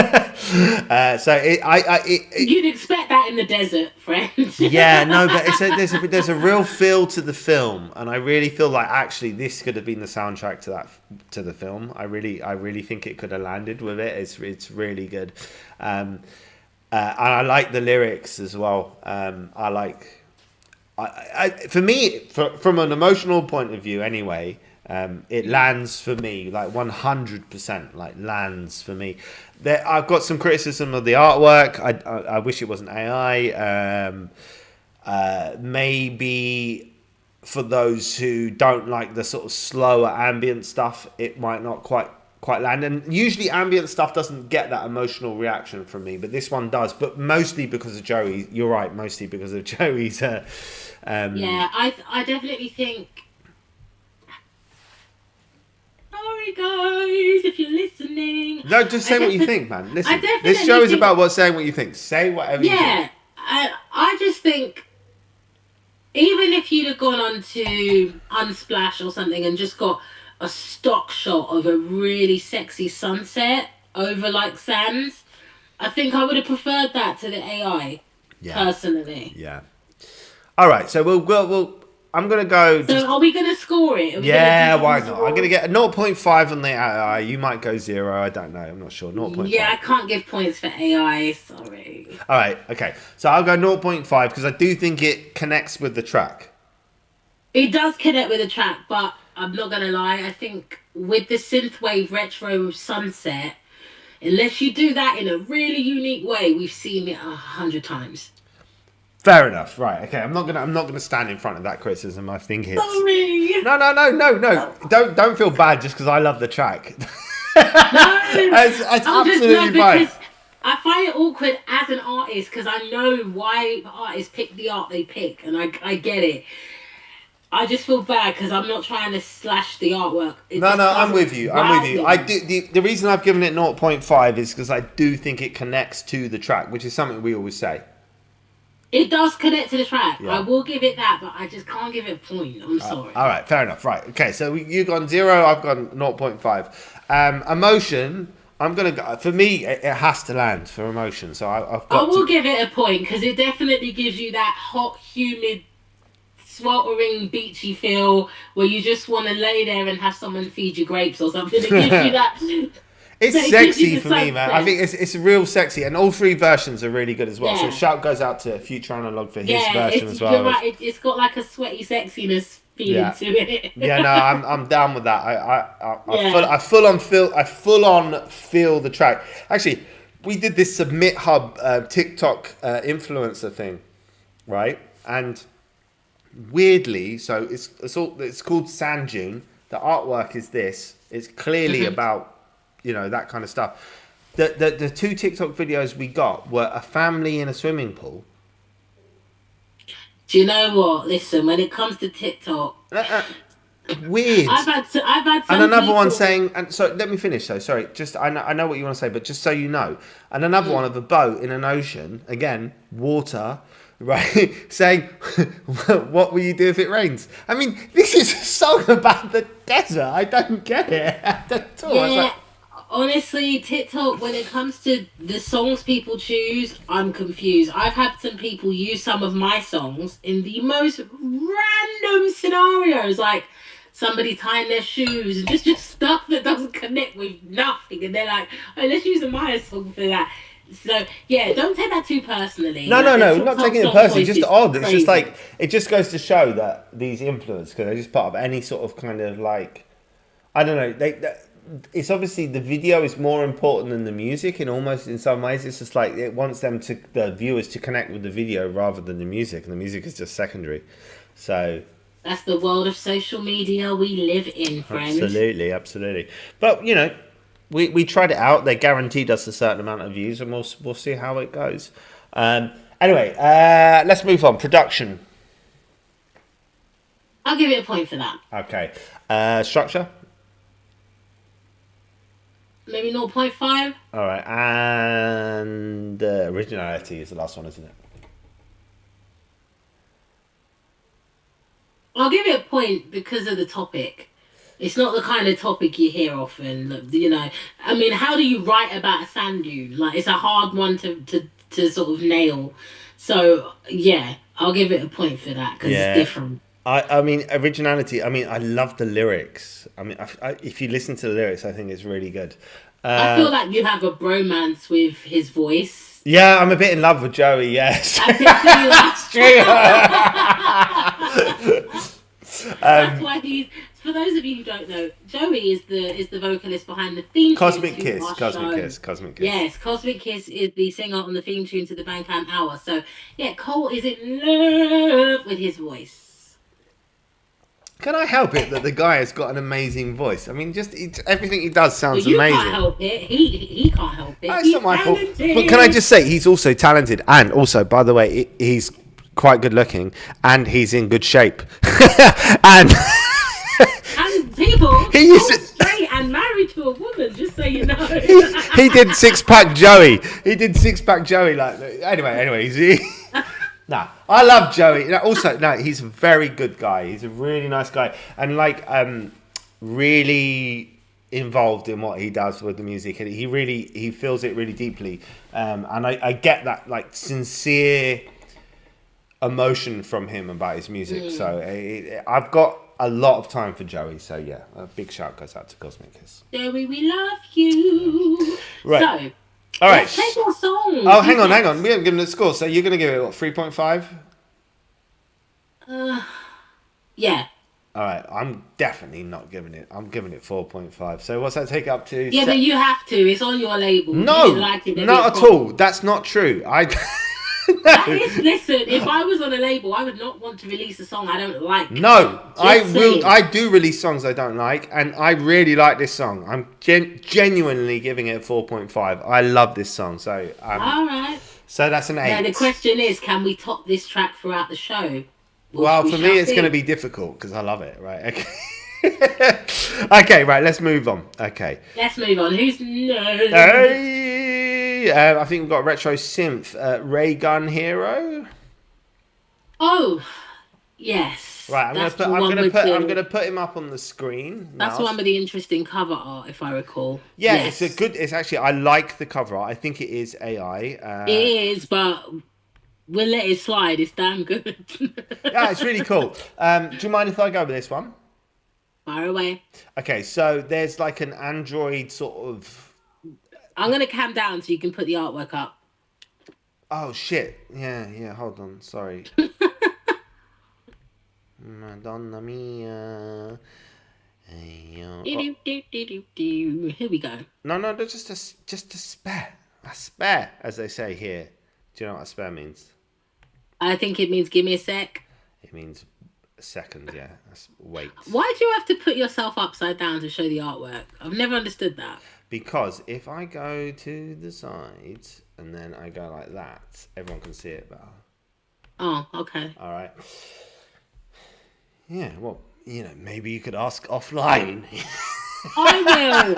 expect that in the desert, friend. Yeah, no, but there's a real feel to the film, and I really feel like actually this could have been the soundtrack to the film. I really think it could have landed with it. It's really good, and I like the lyrics as well. For me, from an emotional point of view, anyway. It lands for me like 100%, like lands for me. I've got some criticism of the artwork. I wish it wasn't AI. Maybe for those who don't like the sort of slower ambient stuff, it might not quite land. And usually ambient stuff doesn't get that emotional reaction from me, but this one does. But mostly because of Joey. You're right, mostly because of Joey's. Yeah, I definitely think. Sorry guys, if you're listening. No, just say what you think, man. Listen, definitely this show is think- about saying what you think. Say whatever you think. Yeah, I just think even if you'd have gone on to Unsplash or something and just got a stock shot of a really sexy sunset over like sands, I think I would have preferred that to the AI. Yeah. Personally. Yeah. All right, so we'll I'm going to go... So are we going to score it? Yeah, why not? I'm going to get a 0.5 on the AI. You might go 0. I don't know. I'm not sure. 0.5. Yeah, I can't give points for AI. Sorry. All right, okay. So I'll go 0.5 because I do think it connects with the track. It does connect with the track, but I'm not going to lie. I think with the synthwave retro sunset, unless you do that in a really unique way, we've seen it 100 times. Fair enough. Right. Okay. I'm not gonna stand in front of that criticism. I think it's... Sorry. No. Don't feel bad just because I love the track. No. It's absolutely fine. I find it awkward as an artist because I know why artists pick the art they pick, and I get it. I just feel bad because I'm not trying to slash the artwork. I'm with you. I do. The reason I've given it 0.5 is because I do think it connects to the track, which is something we always say. It does connect to the track. Yeah. I will give it that, but I just can't give it a point. I'm sorry. All right, fair enough. Right, okay. So you've gone 0. I've gone 0.5. Emotion. I'm gonna go. For me, it has to land for emotion. So I've got. I will give it a point because it definitely gives you that hot, humid, sweltering, beachy feel where you just want to lay there and have someone feed you grapes or something. It gives you that. It's sexy for me, man. I think it's real sexy, and all 3 versions are really good as well. Yeah. So shout goes out to Future Analog for his version as well. You're right. It's got like a sweaty sexiness be into it. Yeah, no, I'm down with that. Yeah. I full on feel the track. Actually, we did this Submit Hub TikTok influencer thing, right? And weirdly, so it's called Sand Dune. The artwork is this. It's clearly about that kind of stuff. The two TikTok videos we got were a family in a swimming pool. Do you know what? Listen, when it comes to TikTok, Weird. I've had some And another people... one saying, and so let me finish. So sorry, just I know what you want to say, but just so you know, and another one of a boat in an ocean, again, water, right? Saying, "What will you do if it rains?" I mean, this is a song about the desert. I don't get it at all. I was Yeah, like, honestly, TikTok, when it comes to the songs people choose, I'm confused. I've had some people use some of my songs in the most random scenarios, like somebody tying their shoes and just stuff that doesn't connect with nothing. And they're like, oh, let's use a Maya song for that. So, yeah, don't take that too personally. No, Like, the not TikTok taking it song personally. choice Just is odd. It's just crazy. like it just goes to show that these influencers, because they're just part of any sort of kind of like, I don't know. It's obviously the video is more important than the music in some ways. It's just like it wants the viewers to connect with the video rather than the music, and the music is just secondary. So That's the world of social media we live in, friends. absolutely. But we tried it out. They guaranteed us a certain amount of views, and we'll see how it goes. Anyway, let's move on. Production. I'll give it a point for that. Okay. Structure. Maybe 0.5. All right, and originality is the last one, isn't it? I'll give it a point because of the topic. It's not the kind of topic you hear often. I mean, how do you write about a sand dune? Like, it's a hard one to sort of nail. So, yeah, I'll give it a point for that because Yeah. it's different. I mean, originality. I mean, I love the lyrics. I mean, if you listen to the lyrics, I think it's really good. I feel like you have a bromance with his voice. Yeah, I'm a bit in love with Joey. Yes, I can feel that. true. That's why he's. For those of you who don't know, Joey is the vocalist behind the theme Cosmic tune to Kiss, our Cosmic show. Kiss, Cosmic Kiss. Yes, Cosmic Kiss is the singer on the theme tune to the BandCamp Hour. So, yeah, Cole is in love with his voice. Can I help it that the guy has got an amazing voice? I mean, everything he does sounds But you amazing. can't help it. He can't help it. That's He's not my fault. talented. But can I just say, he's also talented, and also, by the way, he's quite good looking, and he's in good shape, and. And people, He used to- straight and married to a woman, just so you know. he did six pack Joey. Like anyway. Nah, I love Joey. Also, he's a very good guy. He's a really nice guy, and really involved in what he does with the music, and he feels it really deeply. And I get that sincere emotion from him about his music. So I've got a lot of time for Joey. So yeah, a big shout goes out to Cosmic Kiss. Joey, we love you. Right. So, All right. let's take our song. Oh, hang on. We haven't given it a score. So you're going to give it what, 3.5? Yeah. All right. I'm definitely not giving it. I'm giving it 4.5. So what's that take up to? Yeah, but you have to. It's on your label. No, You didn't like it, not at all. That's not true. That is, listen, if I was on a label, I would not want to release a song I don't like. No, Just saying. I do release songs I don't like, and I really like this song. I'm genuinely giving it a 4.5. I love this song, so All right. so that's an 8. Now, the question is, can we top this track throughout the show? Well, for me, it's going to be difficult because I love it. Right? Okay. Okay. Right. Let's move on. Okay. Let's move on. Who's next? Hey, I think we've got RetroSynth, Ray Gun Hero. Oh, yes. Right. I'm gonna put him up on the screen. That's the one with the interesting cover art, if I recall. Yeah, Yes. it's actually, I like the cover art. I think it is AI. It is, but we'll let it slide. It's damn good. Yeah, it's really cool. Do you mind if I go with this one? Fire away. Okay, so there's like an Android sort of... I'm going to cam down so you can put the artwork up. Oh, shit. Yeah, hold on. Sorry. Madonna mia. Oh. Here we go. No, just a spare. A spare, as they say here. Do you know what a spare means? I think it means give me a sec. It means a second, yeah. That's wait. Why do you have to put yourself upside down to show the artwork? I've never understood that. Because if I go to the side and then I go like that, everyone can see it better. Oh, okay. All right. Yeah, well, maybe you could ask offline. I will.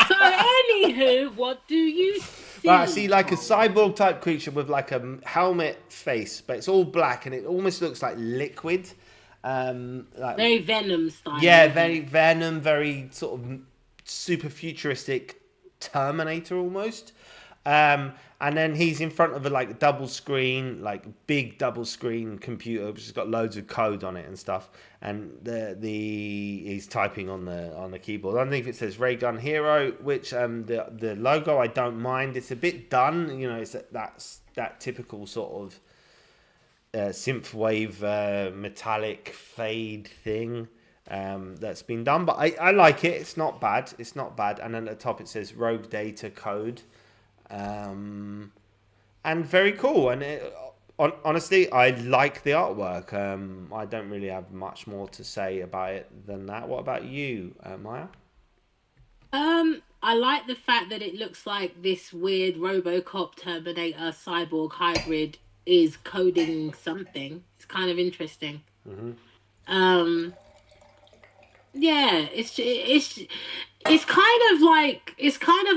So, anywho, what do you see? Right, I see like a cyborg type creature with like a helmet face, but it's all black and it almost looks like liquid. Like, very Venom style. yeah, very Venom, very sort of super futuristic Terminator almost. And then he's in front of a like double screen, like big double screen computer, which has got loads of code on it and stuff. And he's typing on the keyboard. Underneath it says Ray Gun Hero, which the logo I don't mind. It's a bit done, it's that typical sort of synthwave metallic fade thing that's been done. But I like it. It's not bad. And then at the top it says Rogue Data Code. And very cool, and honestly I like the artwork. I don't really have much more to say about it than that. What about you, Maya? I like the fact that it looks like this weird RoboCop Terminator cyborg hybrid is coding something. It's kind of interesting. Mm-hmm. Yeah, it's kind of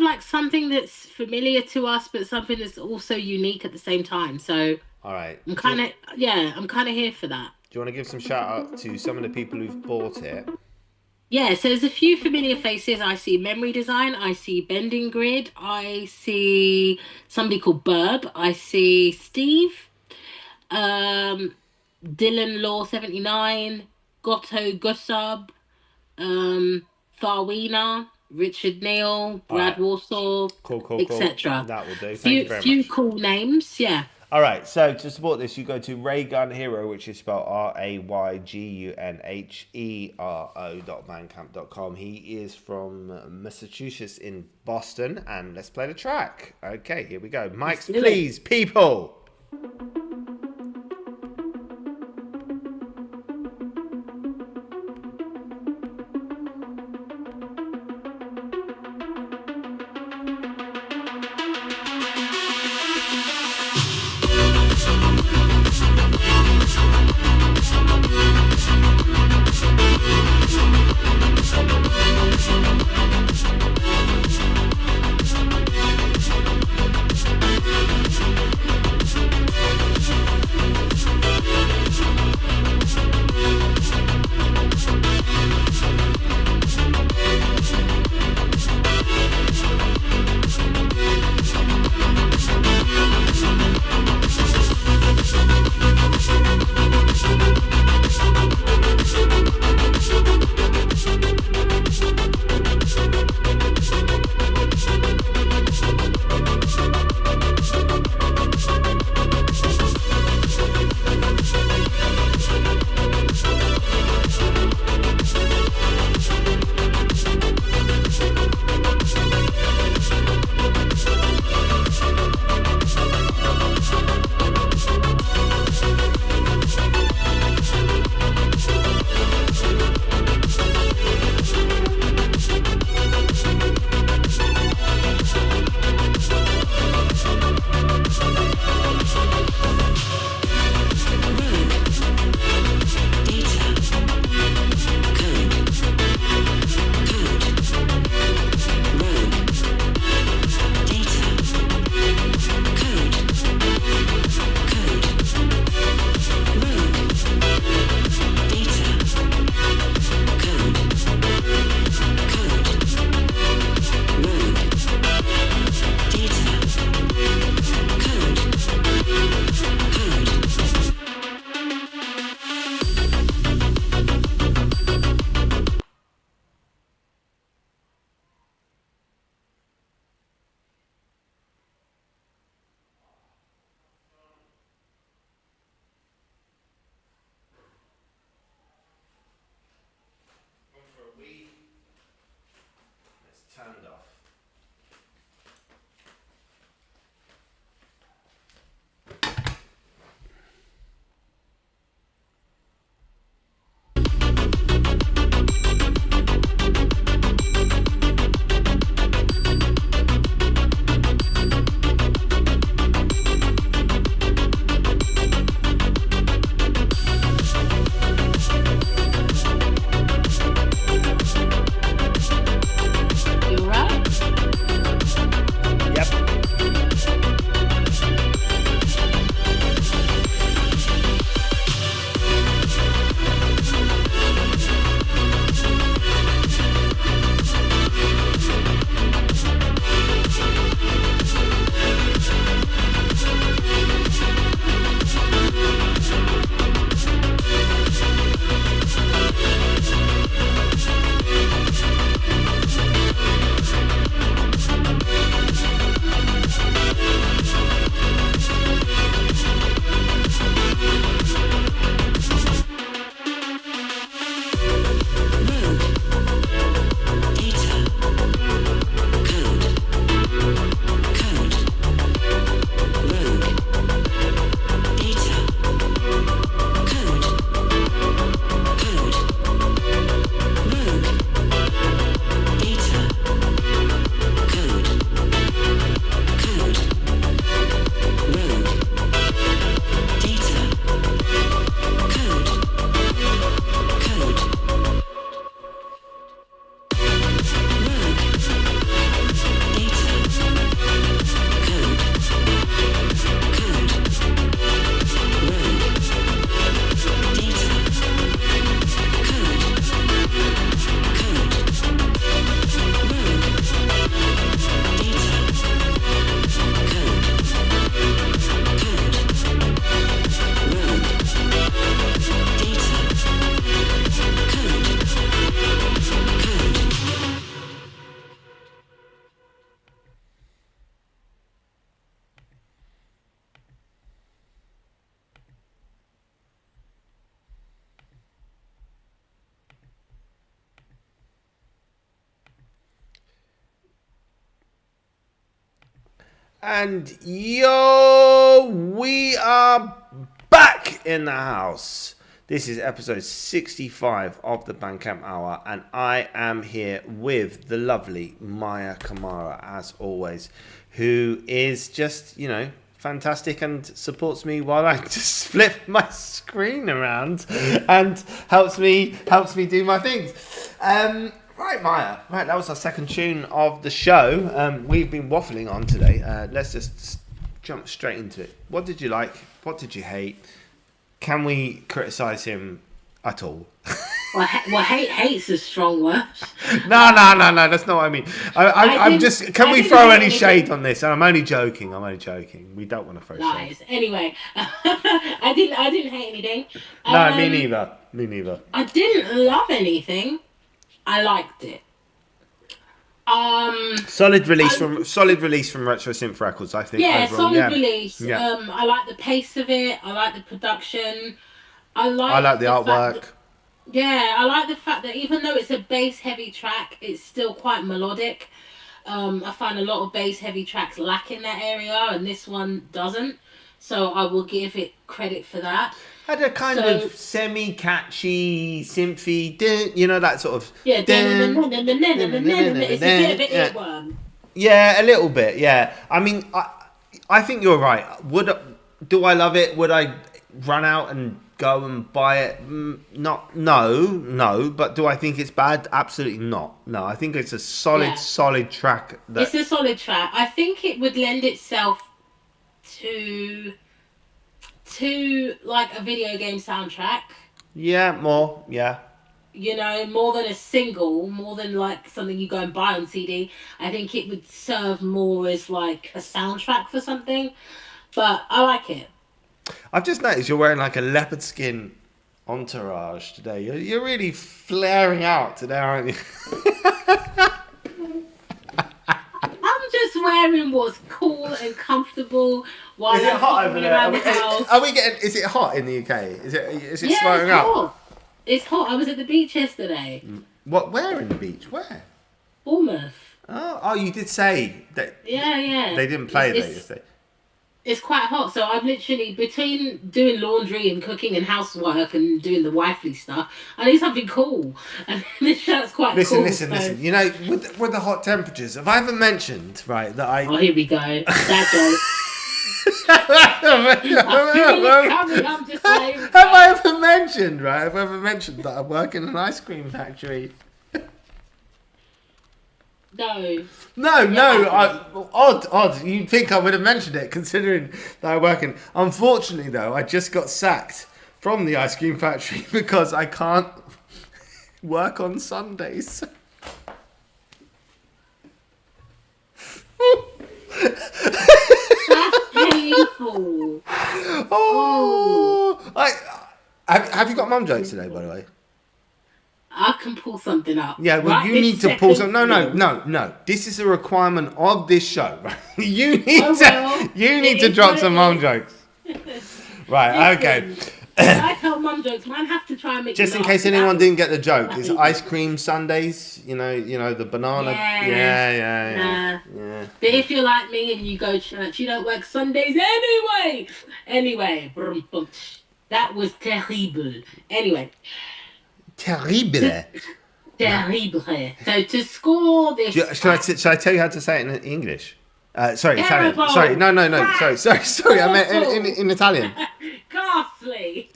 like something that's familiar to us, but something that's also unique at the same time. So, all right, I'm kind of here for that. Do you want to give some shout out to some of the people who've bought it? Yeah, so there's a few familiar faces. I see Memory Design, I see Bending Grid, I see somebody called Burb, I see Steve, Dylan Law 79, Goto Gusub, Farwina, Richard Neal, Brad Warsaw, cool, etc. That will do. Thank you very few much. cool names, yeah. All right, so to support this, you go to Ray Gun Hero, which is spelled RayGunHero.bandcamp.com. He is from Massachusetts in Boston, and let's play the track. Okay, here we go. Mics, please, people. And yo, we are back in the house. This is episode 65 of the BandCamp Hour, and I am here with the lovely Maya Kamara, as always, who is just, fantastic and supports me while I just flip my screen around and helps me do my things. Right, Maya. Right, that was our second tune of the show. We've been waffling on today. Let's just jump straight into it. What did you like? What did you hate? Can we criticise him at all? Well, hate's a strong word. No. That's not what I mean. I'm just. Can we throw any shade on this? And I'm only joking. We don't want to throw shade. Anyway, I didn't hate anything. No, me neither. I didn't love anything. I liked it. Solid release from RetroSynth Records, I think. Yeah, overall. solid release. Yeah. I like the pace of it. I like the production. I like the artwork. I like the fact that even though it's a bass heavy track, it's still quite melodic. I find a lot of bass heavy tracks lack in that area, and this one doesn't. So I will give it credit for that. Had a kind of semi-catchy, synthy, that sort of... Yeah, it's a bit of an earworm. Yeah, a little bit, yeah. I mean, I think you're right. Do I love it? Would I run out and go and buy it? No. But do I think it's bad? Absolutely not. No, I think it's a solid track. It's a solid track. I think it would lend itself to like a video game soundtrack. Yeah, more. Yeah. More than a single, more than like something you go and buy on CD. I think it would serve more as like a soundtrack for something. But I like it. I've just noticed you're wearing like a leopard skin entourage today. You're really flaring out today, aren't you? I'm just wearing what's cool and comfortable while is it I'm hot over there? around the house. Is it hot in the UK? Is it yeah, swelling it's up? hot. It's hot. I was at the beach yesterday. What? Where in the beach? Where? Bournemouth. Oh, you did say that. Yeah. They didn't play there yesterday. It's quite hot, so I'm literally between doing laundry and cooking and housework and doing the wifely stuff. I need something cool, and this shirt's quite cool. Listen. With the hot temperatures, have I ever mentioned that I? Oh, here we go. That joke. Have I ever mentioned that I work in an ice cream factory? No. Odd. You'd think I would have mentioned it, considering that I work in. Unfortunately, though, I just got sacked from the ice cream factory because I can't work on Sundays. That's painful. Have you got mum jokes today, by the way? I can pull something up. Yeah, well, you need to pull some. No. This is a requirement of this show. You need to drop some mum jokes. Right. Okay. I tell mum jokes. Mine have to try and make. Just in case anyone didn't get the joke, it's ice cream sundaes. The banana. Yeah. But if you're like me and you go to church, you don't work Sundays anyway. Anyway, that was terrible. Anyway. Terrible. So to score this... Shall I tell you how to say it in English? Sorry, Italian. Sorry, no. Sorry. I meant in Italian. Ghastly.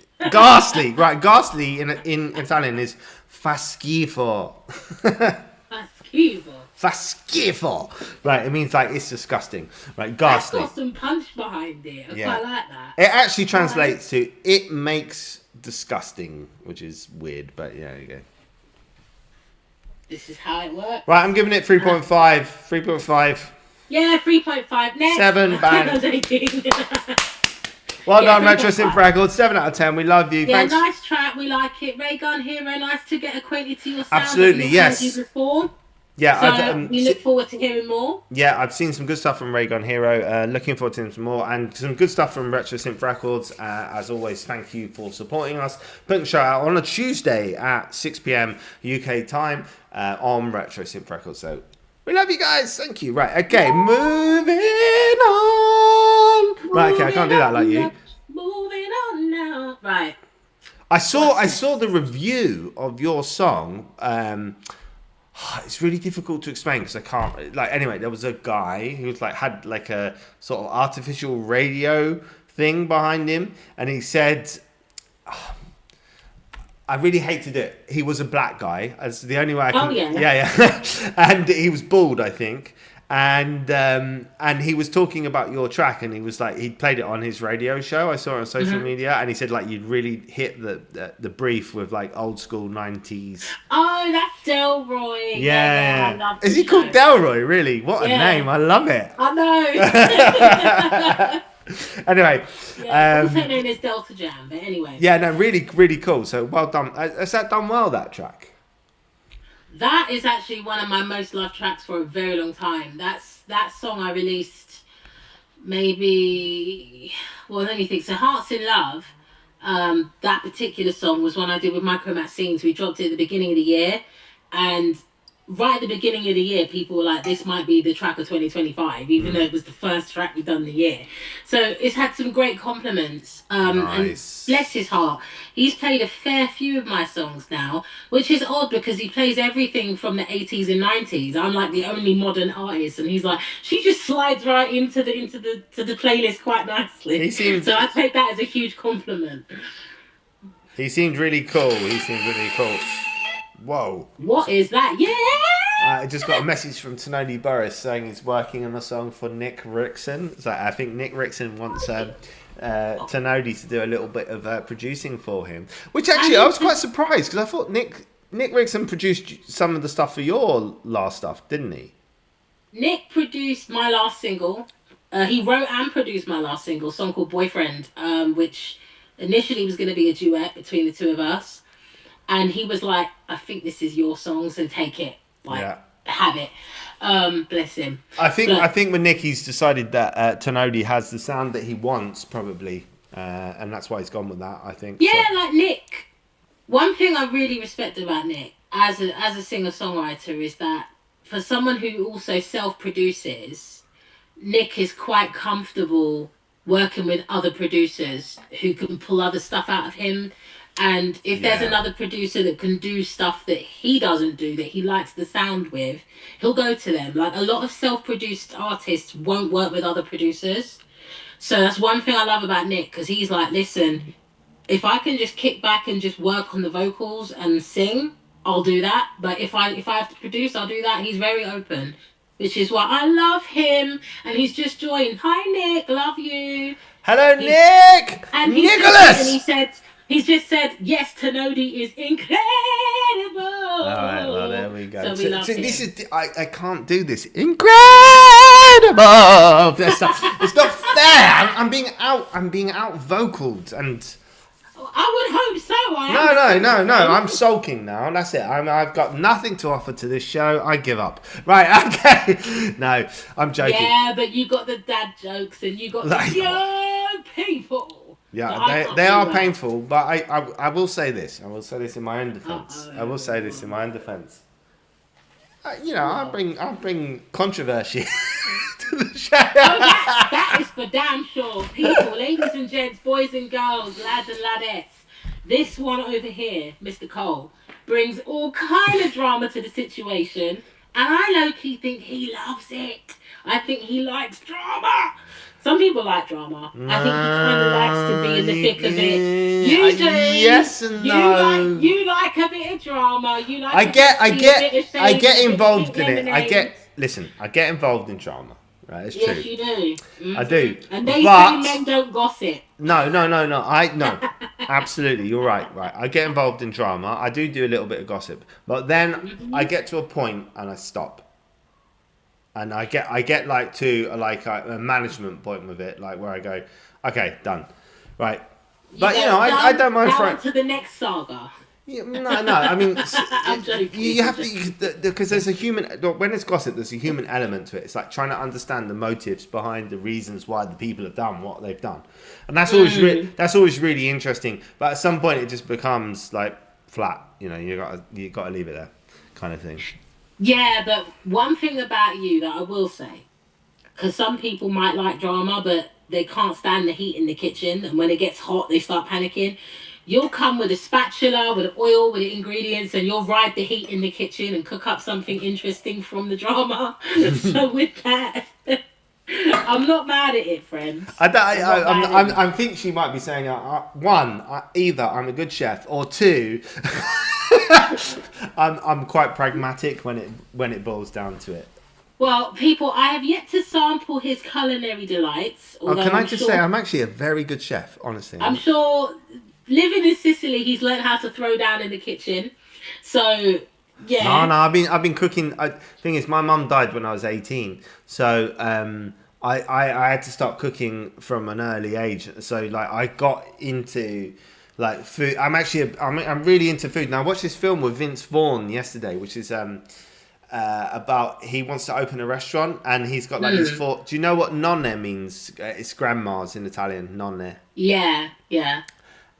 Right, ghastly in Italian is fa schifo. Fa schifo. Right, it means like it's disgusting. Right, ghastly. That's got some punch behind it. I quite like that. It actually translates to it makes disgusting, which is weird, but yeah, there you go. This is how it works. Right, I'm giving it 3.5. 3.5. Yeah, 3.5. Next. 7 band. Well done, RetroSynth Records. 7 out of 10. We love you. Yeah, thanks. Nice track. We like it. Ray Gun Hero. Nice to get acquainted to your sound. Absolutely, yes. Before. Yeah, so we look forward to hearing more. Yeah, I've seen some good stuff from Ray Gun Hero. Looking forward to some more, and some good stuff from RetroSynth Records. As always, thank you for supporting us. Putting the show out on a Tuesday at 6 p.m. UK time on RetroSynth Records. So We love you guys. Thank you. Right. Okay. Moving on. Right. Okay. I can't do that like you. Moving on now. Right. I saw the review of your song. It's really difficult to explain because I can't. Like, anyway, there was a guy who was like had like a sort of artificial radio thing behind him, and he said, I really hate to do it. He was a black guy. That's the only way I can. Oh, yeah. Yeah. And he was bald, I think. And he was talking about your track, and he was like, he played it on his radio show. I saw it on social media, and he said like you'd really hit the brief with like old school 90s. Oh, that's Delroy. Yeah. I love Is the he called show. Delroy? Really? What a name! I love it. I know. Anyway, Yeah, also known as Delta Jam, but anyway. yeah, no, really, really cool. So well done. Has that done well? That track. That is actually one of my most loved tracks for a very long time. That song I released maybe, well, let me think. So Hearts in Love, that particular song was one I did with Micro Maxines. We dropped it at the beginning of the year, and right at the beginning of the year, people were like, this might be the track of 2025, even though it was the first track we've done in the year. So it's had some great compliments. Nice. And bless his heart, he's played a fair few of my songs now, which is odd because he plays everything from the 80s and 90s. I'm like the only modern artist, and he's like, she just slides right into the playlist quite nicely. So I take that as a huge compliment. He seemed really cool. Whoa. What is that? Yeah! I just got a message from Tononi Burris saying he's working on a song for Nick Rickson. So I think Nick Rickson wants Tononi to do a little bit of producing for him. Which actually, I was quite surprised because I thought Nick Rickson produced some of the stuff for your last stuff, didn't he? Nick produced my last single. He wrote and produced my last single, a song called Boyfriend, which initially was going to be a duet between the two of us. And he was like, I think this is your song, so take it. Have it. Bless him. I think with Nick, he's decided that Tonodi has the sound that he wants, probably. And that's why he's gone with that, I think. Yeah, so. Like Nick. One thing I really respect about Nick as a singer-songwriter is that for someone who also self-produces, Nick is quite comfortable working with other producers who can pull other stuff out of him. And if there's another producer that can do stuff that he doesn't do, that he likes the sound with, he'll go to them. Like, a lot of self-produced artists won't work with other producers. So that's one thing I love about Nick, because he's like, listen, if I can just kick back and just work on the vocals and sing, I'll do that. But if I have to produce, I'll do that. He's very open, which is why I love him. And he's just joined. Hi, Nick. Love you. Hello, Nick. And Nicholas. He's just said, yes, Tonodi is incredible. All right, well, there we go. So we love him. This is, I can't do this. Incredible. It's not fair. I'm being out vocaled, and I would hope so. No. I'm sulking now. That's it. I've got nothing to offer to this show. I give up. Right. Okay. No, I'm joking. Yeah, but you got the dad jokes, and you got the young people. Yeah, they are painful, but I will say this. I will say this in my own defense. I'll bring controversy to the show. That is for damn sure. People, ladies and gents, boys and girls, lads and ladettes. This one over here, Mr. Cole, brings all kind of drama to the situation, and I low-key think he loves it. I think he likes drama. Some people like drama. I think he kind of likes to be in the thick of it. You do. Yes and no. You like a bit of drama. You like. I get involved in it. I get involved in drama. Right, it's true. Yes, you do. Mm-hmm. I do. And they say men don't gossip. No. No, absolutely. You're right. I get involved in drama. I do a little bit of gossip, but then I get to a point and I stop. And I get like to a management point with it, like where I go, okay, done, right. But I don't mind for to the next saga. Yeah, no. I mean, I'm joking. You have to, because there's a human. When it's gossip, there's a human element to it. It's like trying to understand the motives behind the reasons why the people have done what they've done, and that's always really interesting. But at some point, it just becomes like flat. You got to leave it there, kind of thing. Yeah, but one thing about you that I will say, because some people might like drama, but they can't stand the heat in the kitchen, and when it gets hot, they start panicking. You'll come with a spatula, with oil, with the ingredients, and you'll ride the heat in the kitchen and cook up something interesting from the drama. So with that, I'm not mad at it, friends. I think she might be saying, one, either I'm a good chef, or two, I'm quite pragmatic when it boils down to it. Well, people, I have yet to sample his culinary delights. Can I just say, I'm actually a very good chef, honestly. I'm sure, living in Sicily, he's learned how to throw down in the kitchen. So, yeah. No, I've been cooking. Thing is, my mum died when I was 18, so I had to start cooking from an early age. So like I got into like food. I'm really into food. Now I watched this film with Vince Vaughn yesterday, which is about he wants to open a restaurant and he's got like these four. Do you know what nonne means? It's grandmas in Italian. Nonne. Yeah.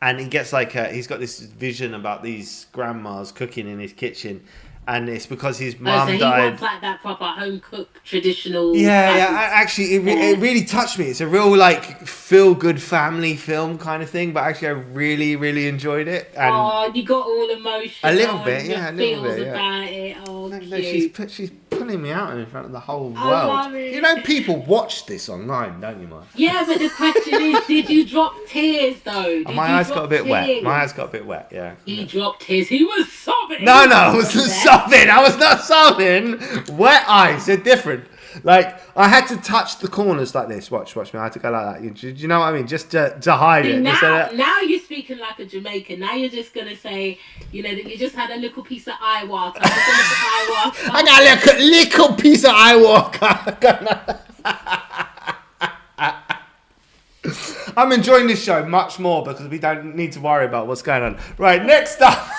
And he gets like he's got this vision about these grandmas cooking in his kitchen. And it's because his mum so he died. wants like that proper home cooked traditional. Yeah. Actually, it really touched me. It's a real like feel good family film kind of thing. But actually, I really, really enjoyed it. And you got all emotional. a little bit, yeah, a little bit, yeah. About it. Oh, no, cute. she's pulling me out in front of the whole world. love it. You know, people watch this online, don't you, Mike? Yeah, but the question is, did you drop tears though? My eyes got a bit wet. My eyes got a bit wet. Yeah. He dropped tears. He was sobbing. No, I wasn't sobbing. I was not sobbing. Wet eyes are different. Like I had to touch the corners like this. Watch me. I had to go like that. Do you know what I mean? Just to hide it. Now you're speaking like a Jamaican. Now you're just gonna say, you know, that you just had a little piece of eye water. I got a little piece of eye water. I'm enjoying this show much more because we don't need to worry about what's going on. Right, next up.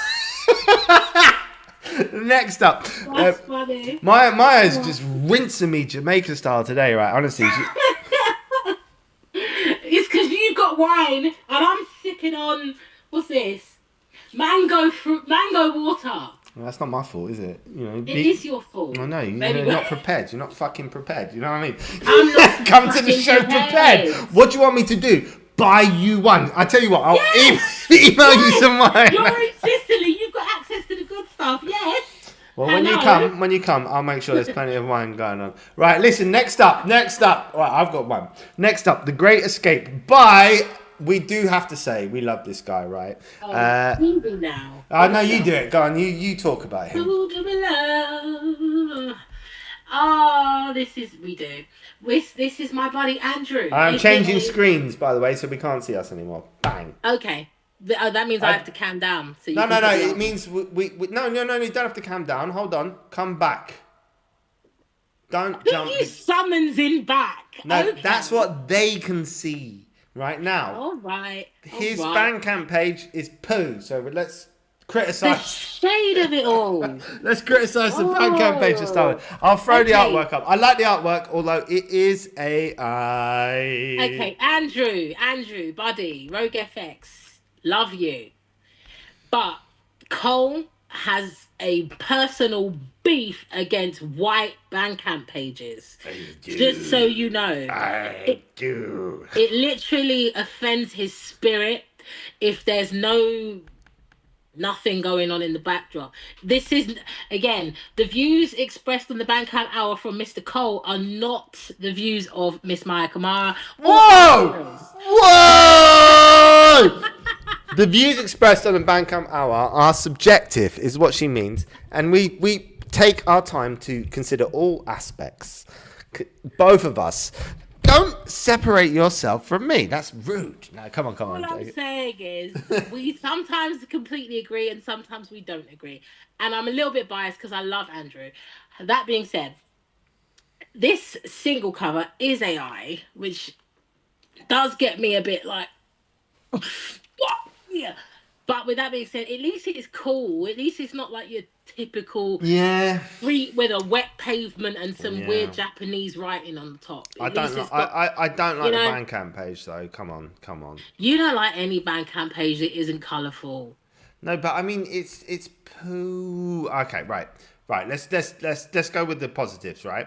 That's funny. Maya's just rinsing me Jamaica style today, right? Honestly. It's because you got wine and I'm sipping on, what's this? Mango water. Well, that's not my fault, is it? You know, it is your fault. I know, you're not prepared. You're not fucking prepared. You know what I mean? I'm not Come to the show prepared. What do you want me to do? Buy you one. I tell you what, I'll email you some wine. You're in Sicily. You've got access to the good stuff. Yes. Well, when you come, I'll make sure there's plenty of wine going on. Right, listen, next up. Right, I've got one. Next up, The Great Escape we do have to say, we love this guy, right? Easy now. No, you do it. Go on, you talk about him. We do. This is my buddy Andrew. I'm changing screens, by the way, so we can't see us anymore. Bang. Okay. That means I have to calm down. So no. It means we no. You don't have to calm down. Hold on. Come back. Don't jump. He summons him back. No, okay. That's what they can see right now. All right. His BandCamp page is poo. So let's criticize the shade of it all. Let's criticize the BandCamp page to start with. I'll throw the artwork up. I like the artwork, although it is AI. Okay, Andrew, buddy, Rogue FX. Love you. But Cole has a personal beef against white BandCamp pages. Just so you know. I do. It literally offends his spirit if there's nothing going on in the backdrop. This is, again, the views expressed on the BandCamp Hour from Mr. Cole are not the views of Miss Maya Kamara. Whoa! The views expressed on the BandCamp Hour are subjective, is what she means. And we take our time to consider all aspects. Both of us. Don't separate yourself from me. That's rude. No, come on. All I'm saying is, we sometimes completely agree and sometimes we don't agree. And I'm a little bit biased because I love Andrew. That being said, this single cover is AI, which does get me a bit like, what? Yeah. But with that being said, at least it is cool. At least it's not like your typical street with a wet pavement and some weird Japanese writing on the top. I don't like the BandCamp page though. Come on. You don't like any BandCamp page that isn't colourful. No, but I mean it's poo. Okay, right. Right, let's go with the positives, right?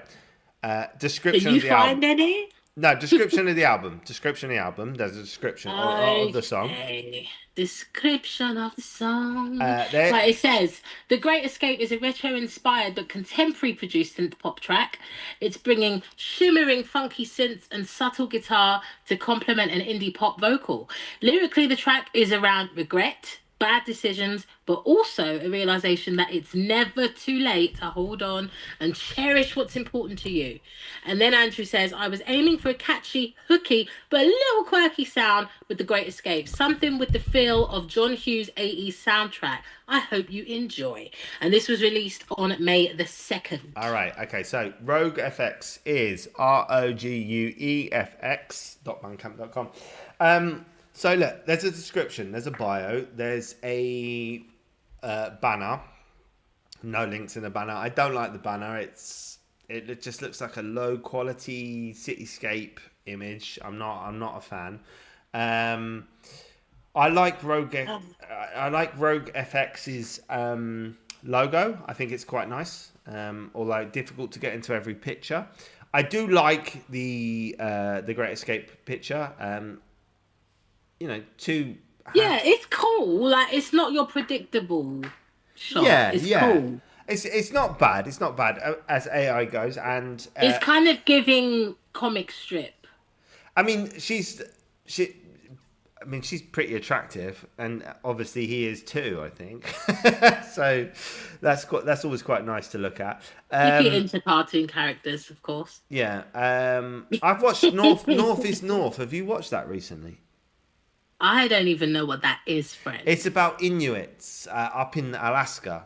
Can Description you of the album. find any? No, description of the album. Description of the album. There's a description of the song. Okay. Description of the song. There, Right, it says The Great Escape is a retro-inspired but contemporary produced synth pop track. It's bringing shimmering, funky synths and subtle guitar to complement an indie pop vocal. Lyrically, the track is around regret, bad decisions, but also a realization that it's never too late to hold on and cherish what's important to you. And then Andrew says, I was aiming for a catchy, hooky, but a little quirky sound with The Great Escape, something with the feel of John Hughes' 80s soundtrack. I hope you enjoy. And this was released on May the 2nd. all right, okay, so Rogue FX is ROGUEFX.bandcamp.com. So look, there's a description, there's a bio, there's a banner. No links in the banner. I don't like the banner. It just looks like a low quality cityscape image. I'm not a fan. I like Rogue FX's logo. I think it's quite nice. Although difficult to get into every picture. I do like the Great Escape picture. Yeah, it's cool. Like, it's not your predictable shot. Yeah, it's yeah. cool. It's not bad. It's not bad as AI goes, and It's kind of giving comic strip. I mean, she's pretty attractive, and obviously he is too. I think so. That's always quite nice to look at. If you're into cartoon characters, of course. Yeah. I've watched North is North. Have you watched that recently? I don't even know what that is, friend. It's about Inuits up in Alaska.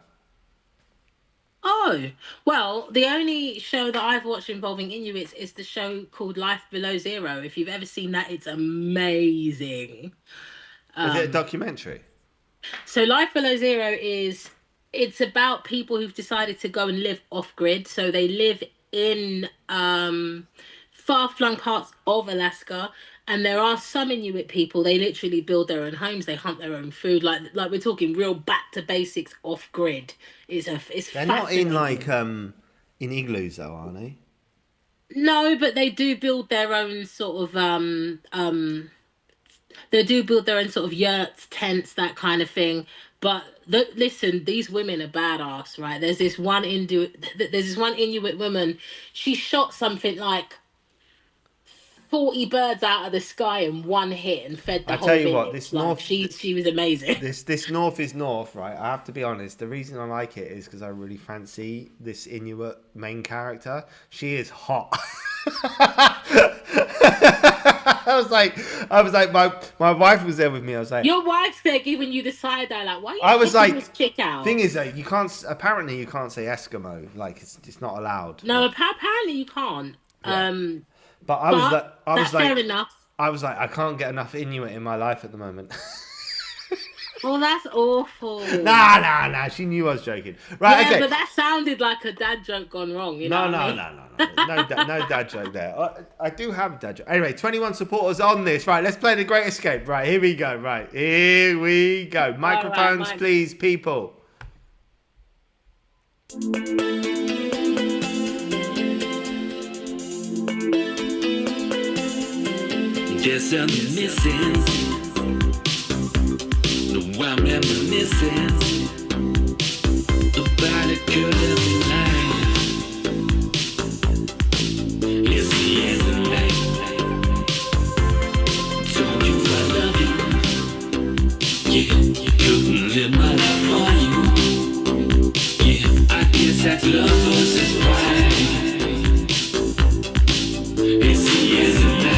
Oh, well, the only show that I've watched involving Inuits is the show called Life Below Zero. If you've ever seen that, it's amazing. Is it a documentary? So Life Below Zero it's about people who've decided to go and live off grid. So they live in far-flung parts of Alaska. And there are some Inuit people, they literally build their own homes, they hunt their own food, like we're talking real back to basics off grid. They're not in in igloos though, are they? No, but they do build their own sort of they do build their own sort of yurts, tents, that kind of thing. But listen, these women are badass, right? There's this one Inuit woman, she shot something like 40 birds out of the sky in one hit and fed the whole village. I tell you what, this North... She was amazing. This North is North, right? I have to be honest. The reason I like it is because I really fancy this Inuit main character. She is hot. I was like, my wife was there with me. I was like... Your wife's there giving you the side eye, like, why are you this chick out? Thing is, you can't say Eskimo. Like, it's not allowed. No, apparently you can't. Yeah. But I was like, fair enough. I was like, I can't get enough Inuit in my life at the moment. Well, that's awful. Nah. She knew I was joking. Right, yeah, okay. But that sounded like a dad joke gone wrong. No. No dad joke there. I do have a dad joke. Anyway, 21 supporters on this. Right, let's play The Great Escape. Right, here we go. Microphones, please, people. There's something missing. No, I'm reminiscing about a girl in life. It's the end of the night. Told you I love you. Yeah, you couldn't live my life for you. Yeah, I guess that's love versus pride. It's the end of the night.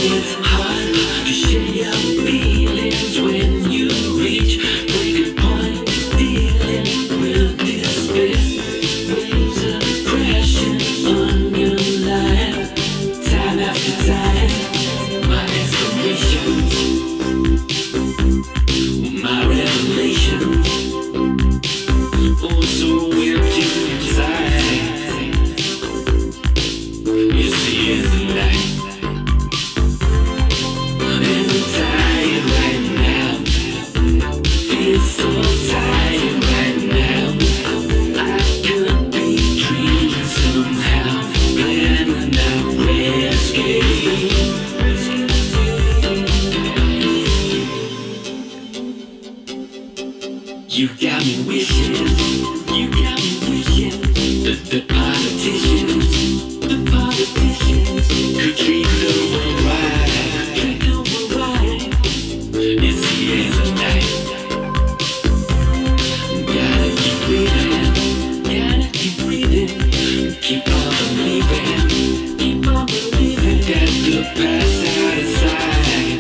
It's hard to share your feelings when you reach breaking point, dealing with despair. Waves are crashing on your life, time after time. My inspirations, my revelations. You got me wishing, you got me wishing that the politicians could treat the world right. It's the end of night. Gotta keep breathing, keep on believing that the past out of sight.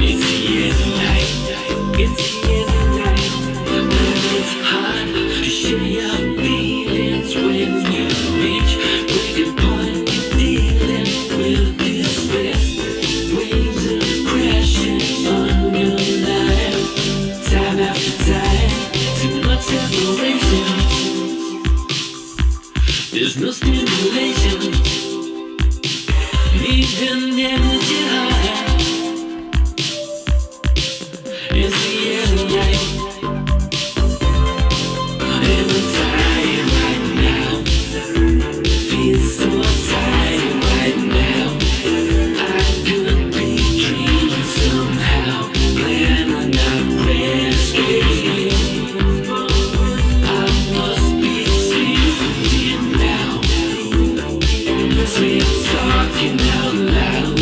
It's the end of night. It's the end of night. And it's hard to share your feelings when you reach breaking point. You're dealing with despair. Waves are crashing on your life. Time after time, too much separation. There's no stimulation. Need an energy high. It's the end of night. And I'm tired right now. Feel so tired right now. I could be dreaming somehow. Plan on not rescuing. I must be sleeping now. We're talking out loud.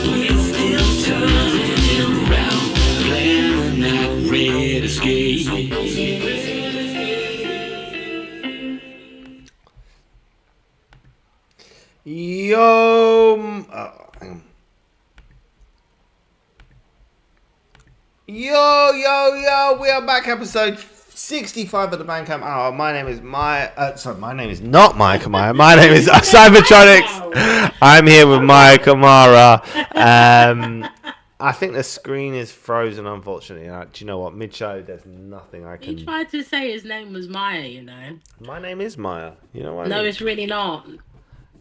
We're still turning around. Plan on not rescuing. Hang on. Yo, we are back, episode 65 of the BandCamp Hour. My name is my name is not Maya Kamara. My name is Cybertronics. I'm here with Maya Kamara. I think the screen is frozen, unfortunately. Do you know what? Mid-show, there's nothing I can... He tried to say his name was Maya, you know. My name is Maya. You know what I No, mean? it's really not.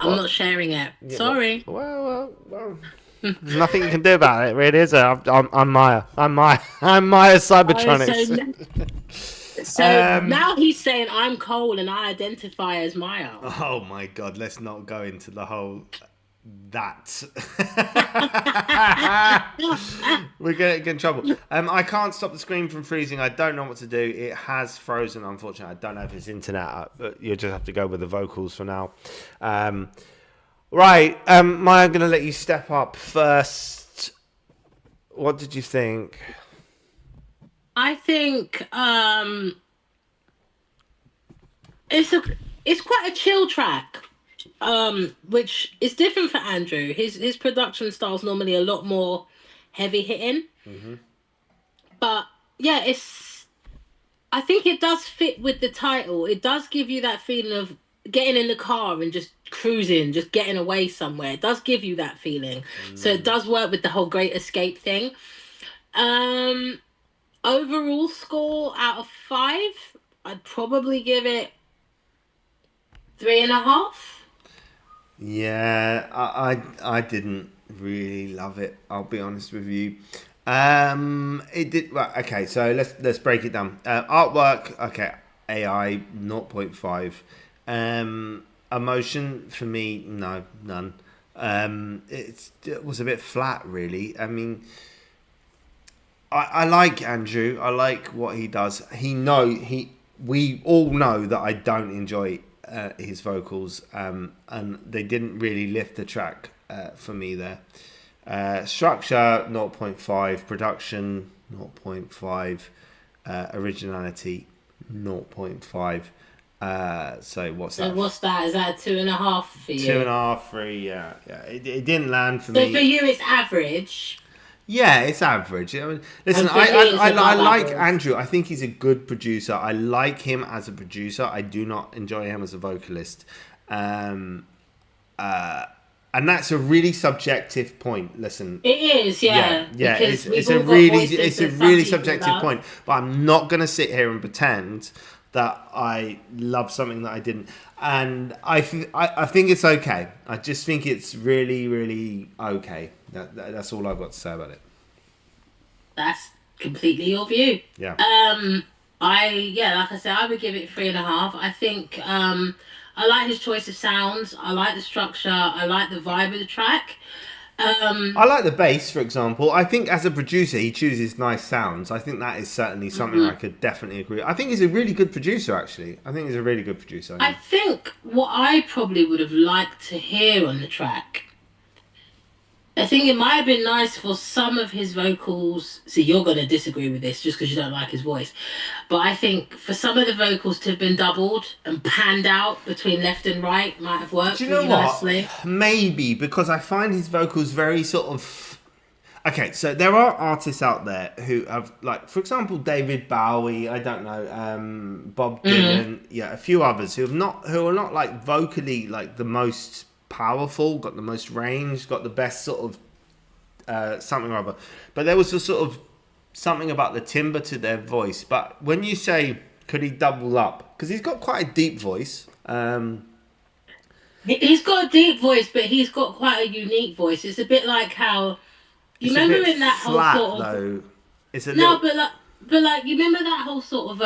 I'm not sharing it. Yeah, Sorry. Well. There's nothing you can do about it, really, is there? I'm Maya. I'm Maya Cybertronics. So now he's saying I'm Cole and I identify as Maya. Oh my God! Let's not go into the whole that. We're gonna get in trouble. I can't stop the screen from freezing. I don't know what to do. It has frozen, unfortunately. I don't know if it's internet, but you'll just have to go with the vocals for now. Right, Maya, I'm going to let you step up first. What did you think? I think it's quite a chill track, which is different for Andrew. His production style is normally a lot more heavy hitting, but yeah, I think it does fit with the title. It does give you that feeling of getting in the car and just cruising, just getting away somewhere. It does give you that feeling. So it does work with the whole Great Escape thing. Overall score out of 5, I'd probably give it 3.5. Yeah, I didn't really love it. I'll be honest with you. It did. Right, okay, so let's break it down. Artwork, okay, AI 0.5. Emotion for me, no, none. It was a bit flat, really. I mean, I like Andrew. I like what he does. We all know that I don't enjoy his vocals, and they didn't really lift the track for me there. Structure 0.5, production 0.5, originality 0.5. So what's that? What's that? Is that 2.5 for you? 2.5, 3. Yeah. It didn't land for me. me. So for you, it's average. Yeah, it's average. I mean, listen, I like Andrew. I think he's a good producer. I like him as a producer. I do not enjoy him as a vocalist. And that's a really subjective point. Listen, it is, yeah. It's a really subjective point. But I'm not going to sit here and pretend that I love something that I didn't. And I think it's okay. I just think it's really, really okay. That's all I've got to say about it. That's completely your view. Yeah. Like I said, I would give it 3.5. I think I like his choice of sounds. I like the structure. I like the vibe of the track. I like the bass, for example. I think as a producer, he chooses nice sounds. I think that is certainly something I could definitely agree. I think he's a really good producer, actually. I think he's a really good producer. I think what I probably would have liked to hear on the track, I think it might have been nice for some of his vocals. See, you're going to disagree with this just because you don't like his voice. But I think for some of the vocals to have been doubled and panned out between left and right might have worked really nicely. Maybe, because I find his vocals very sort of... Okay, so there are artists out there who have, like, for example, David Bowie, I don't know, Bob Dylan, a few others who are not like vocally like the most powerful, got the most range, got the best sort of something or other. But there was a sort of something about the timbre to their voice. But when you say, could he double up? Because he's got quite a deep voice. He's got a deep voice, but he's got quite a unique voice. It's a bit like how... You remember in that flat, whole sort of... though. It's a no, little... but like, you remember that whole sort of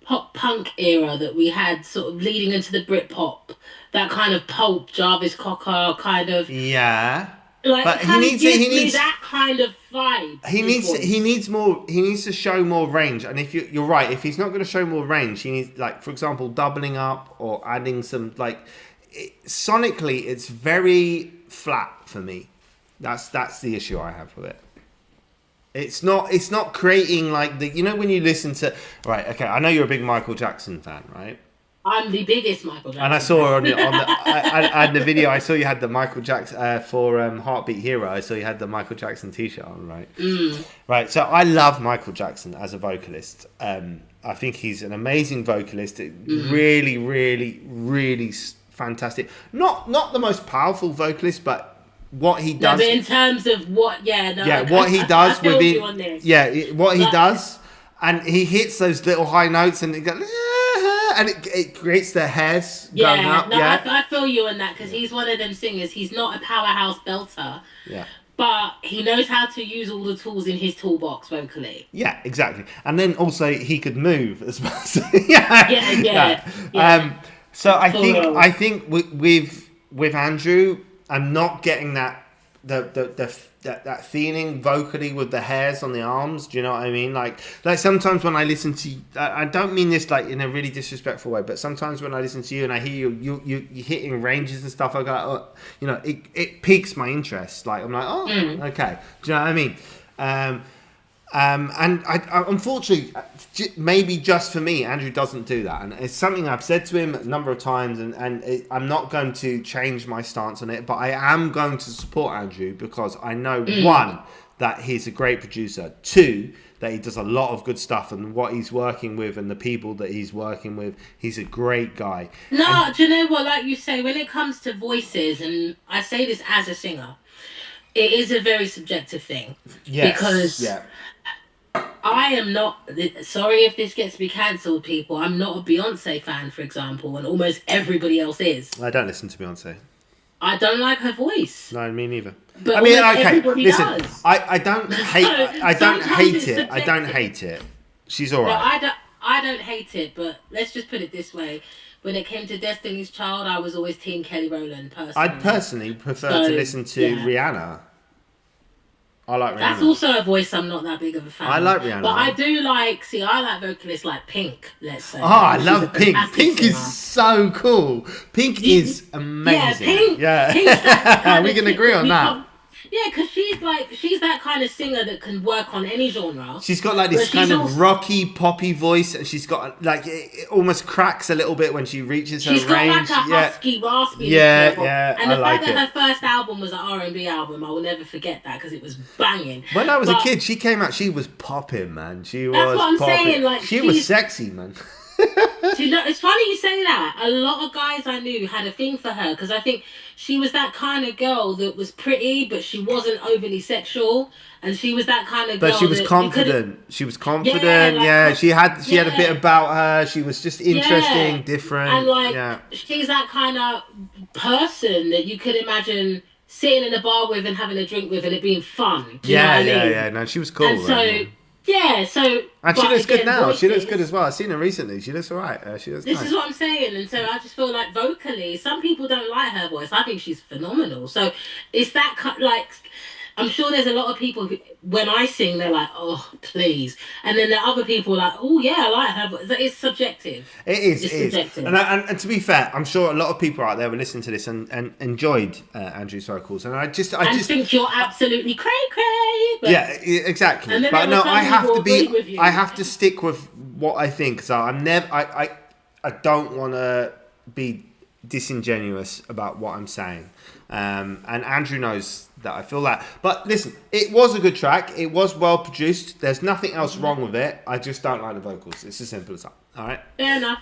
pop punk era that we had sort of leading into the Britpop? That kind of pulp, Jarvis Cocker kind of... Yeah. Like, but he needs that kind of vibe. He needs to show more range. And if you're right, if he's not going to show more range, he needs, like, for example, doubling up or adding some, like... sonically, it's very flat for me. That's the issue I have with it. It's not creating like the, you know, when you listen to, right, okay, I know you're a big Michael Jackson fan, right? I'm the biggest Michael Jackson. And I saw on the video, I saw you had the Michael Jackson for Heartbeat Hero. I saw you had the Michael Jackson T-shirt on, right? Right. So I love Michael Jackson as a vocalist. I think he's an amazing vocalist. Really, really, really fantastic. Not the most powerful vocalist, but what he does. No, but in terms of what, what he does what he does, and he hits those little high notes, and it goes, and it creates their hairs going up. I feel you on that, because he's one of them singers. He's not a powerhouse belter. Yeah. But he knows how to use all the tools in his toolbox vocally. Yeah, exactly. And then also he could move as well. So, so I think with Andrew, I'm not getting that that feeling vocally with the hairs on the arms. Do you know what I mean? Like sometimes when I listen to, I don't mean this like in a really disrespectful way, but sometimes when I listen to you and I hear you hitting ranges and stuff, I go, oh, you know, it piques my interest. Like I'm like, oh, okay. Do you know what I mean? And I unfortunately, maybe just for me, Andrew doesn't do that, and it's something I've said to him a number of times, and I'm not going to change my stance on it, but I am going to support Andrew because I know one, that he's a great producer, two, that he does a lot of good stuff, and what he's working with and the people that he's working with, he's a great guy. No, do you know what? Like you say, when it comes to voices, and I say this as a singer, it is a very subjective thing. Yes, because I am not, sorry if this gets me cancelled, people, I'm not a Beyonce fan, for example, and almost everybody else is. I don't listen to Beyonce. I don't like her voice. No, me neither. But I mean, okay, everybody listen, does. I don't hate, I don't hate it. I don't hate it. She's all right. No, I don't hate it, but let's just put it this way. When it came to Destiny's Child, I was always Team Kelly Rowland, personally. I'd personally prefer to listen to Rihanna. I like Rihanna. That's also a voice I'm not that big of a fan of. I like Rihanna. But I do like, I like vocalists like Pink, let's say. Oh, I love Pink. Pink is so cool. Pink is amazing. Yeah, Pink. We can agree on that. Yeah, because she's that kind of singer that can work on any genre. She's got like this kind of rocky, poppy voice, and she's got like it almost cracks a little bit when she reaches her range. She's got like a husky, raspy. Yeah, and the fact that her first album was an R&B album, I will never forget that because it was banging. When I was a kid, she came out. She was popping, man. She was. That's what I'm popping. saying. Like she was sexy, man. You know, it's funny you say that. A lot of guys I knew had a thing for her because I think she was that kind of girl that was pretty, but she wasn't overly sexual, and she was that kind of girl. But she was confident. She was confident. She had a bit about her. She was just interesting, different. And she's that kind of person that you could imagine sitting in a bar with and having a drink with, and it being fun. Do you know what I mean? No, she was cool. And so Yeah, so... And she but looks good again, now. She looks voices, good as well. I've seen her recently. She looks alright. She looks this nice. is what I'm saying, and so I just feel like vocally, some people don't like her voice. I think she's phenomenal. So it's that like, I'm sure there's a lot of people who, when I sing, they're like, "Oh, please," and then there are other people like, "Oh yeah, I like her voice." It's subjective. It is. It's It is. subjective. And to be fair, I'm sure a lot of people out there were listening to this and enjoyed Andrew's vocals. And I just think you're absolutely cray cray. yeah, exactly. And then But there no, were some I have to people agree be. with you. I have to stick with what I think. So I'm never. I don't want to be disingenuous about what I'm saying. And Andrew knows that I feel that. But listen, it was a good track. It was well produced. There's nothing else wrong with it. I just don't like the vocals. It's as simple as that. All right. Fair enough.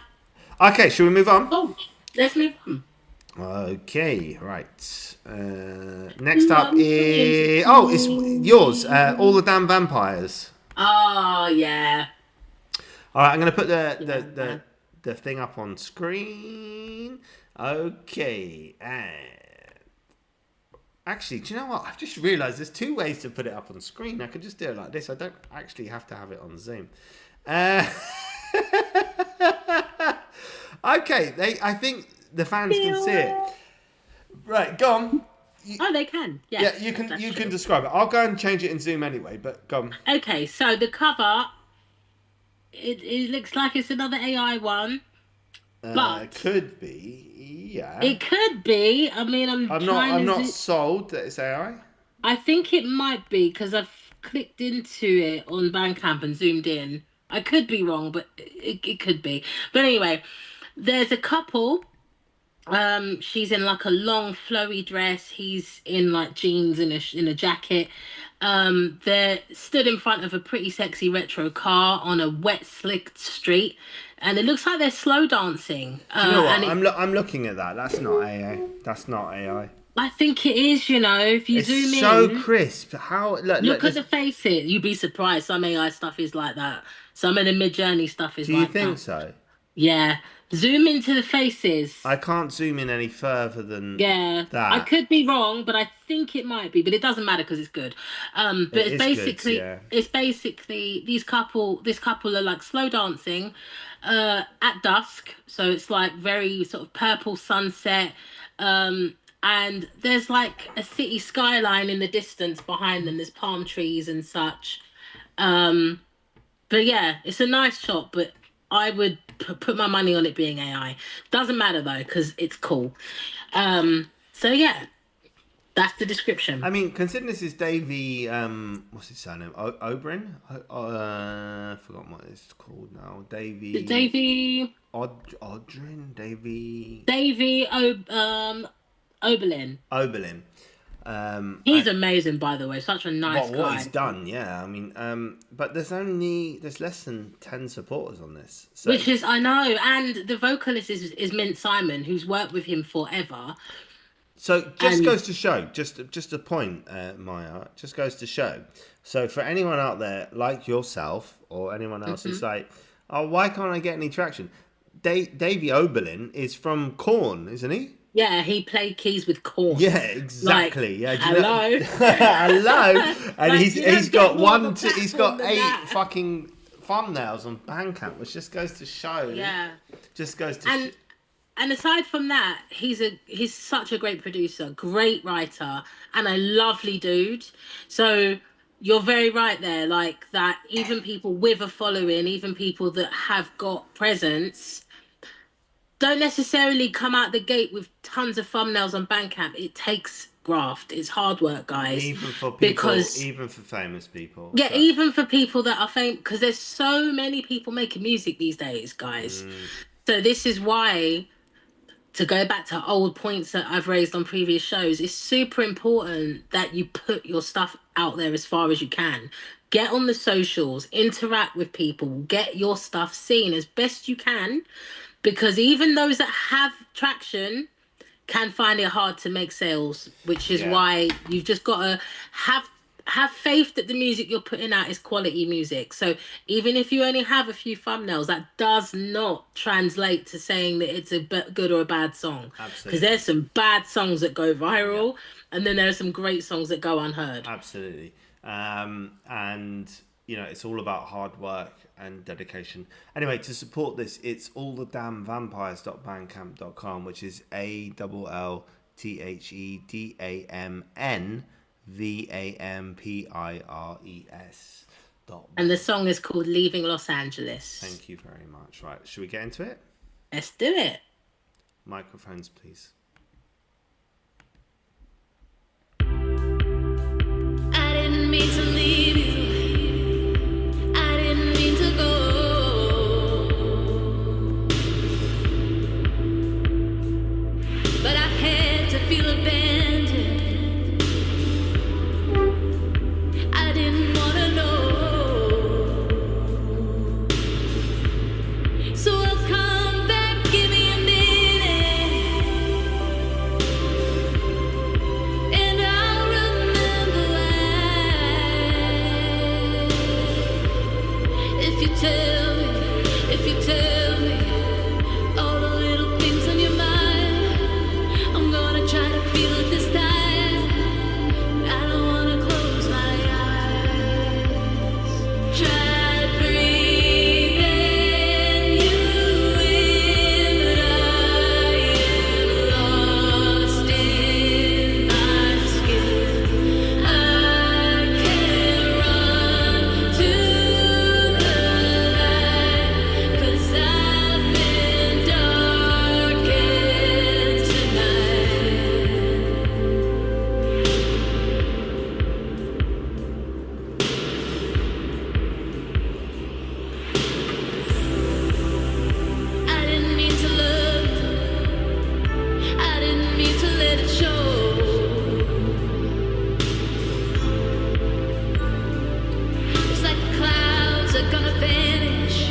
Okay, shall we move on? Oh, let's move on. Okay, right. Next up is it's yours. All the Damn Vampires. Oh yeah. All right, I'm going to put the thing up on screen. Okay, actually, do you know what? I've just realised there's two ways to put it up on screen. I could just do it like this. I don't actually have to have it on Zoom. Okay, I think the fans can see it. Right, go on. Oh, they can. Yes, Yeah, you can describe it. I'll go and change it in Zoom anyway. But go on. Okay, so the cover, it looks like it's another AI one, but It could be. Yeah. it could be. I mean, I'm not sold that it's AI. I think it might be because I've clicked into it on Bandcamp and zoomed in. I could be wrong, but it could be. But anyway, there's a couple. She's in like a long flowy dress. He's in like jeans and in a jacket. They're stood in front of a pretty sexy retro car on a wet, slick street, and it looks like they're slow dancing. Do you know what? And I'm looking at that. That's not AI. That's not AI. I think it is. You know, if you It's zoom so in, crisp. How look at the faces. You'd be surprised. Some AI stuff is like that. Some of the Mid-Journey stuff is Do you like think that. so? Yeah. Zoom into the faces. I can't zoom in any further than Yeah, that. I could be wrong, but I think it might be. But it doesn't matter because it's good. But It is it's basically good, yeah. it's basically this couple are like slow dancing, at dusk. So it's like very sort of purple sunset. And there's like a city skyline in the distance behind them. There's palm trees and such. But yeah, it's a nice shot. But I would put my money on it being AI. Doesn't matter though, because it's cool. So yeah, that's the description. I mean, considering this is Davey, what's his surname? Oberyn? I forgot what it's called now. Davey Odrin? Oberlin. Oberlin. He's amazing, by the way. Such a nice guy. What he's done, yeah. I mean, but there's less than 10 supporters on this. So. Which is, I know, and the vocalist is Mint Simon, who's worked with him forever. So goes to show, just a point, Maya, just goes to show. So for anyone out there like yourself or anyone else who's like, oh, why can't I get any traction? Davey Oberlin is from Korn, isn't he? Yeah, he played keys with Korn. Yeah, exactly. Like, yeah, hello, hello, and Like, he's got he's got than 8 that. fucking thumbnails on Bandcamp, which just goes to show. Yeah, just goes to. And aside from that, he's such a great producer, great writer, and a lovely dude. So you're very right there, like that. Even people with a following, even people that have got presence, don't necessarily come out the gate with tons of thumbnails on Bandcamp. It takes graft. It's hard work, guys. Even for people, even for famous people. Yeah, so. Even for people that are famous, because there's so many people making music these days, guys. So this is why, to go back to old points that I've raised on previous shows, it's super important that you put your stuff out there as far as you can. Get on the socials, interact with people, get your stuff seen as best you can. Because even those that have traction can find it hard to make sales, which is why you've just got to have faith that the music you're putting out is quality music. So even if you only have a few thumbnails, that does not translate to saying that it's a good or a bad song. Absolutely. Because there's some bad songs that go viral, and then there are some great songs that go unheard. Absolutely. And it's all about hard work and dedication. Anyway, to support this, it's allthedamnvampires.bandcamp.com, which is ALLTHEDAMNVAMPIRES. And the song is called Leaving Los Angeles. Thank you very much. Right, should we get into it? Let's do it. Microphones, please. I didn't mean to leave you. I didn't mean to go. But I had to feel abandoned. I didn't want to know. So I'll come back, give me a minute. And I'll remember why. If you tell me all the little things on your mind, I'm gonna try to feel it this time. I don't wanna close my eyes. Try breathing you in, but I am lost in my skin. I can't run to the light, 'cause I've been darkened tonight. I didn't mean to love. I didn't mean to let it show. It's like the clouds are gonna vanish.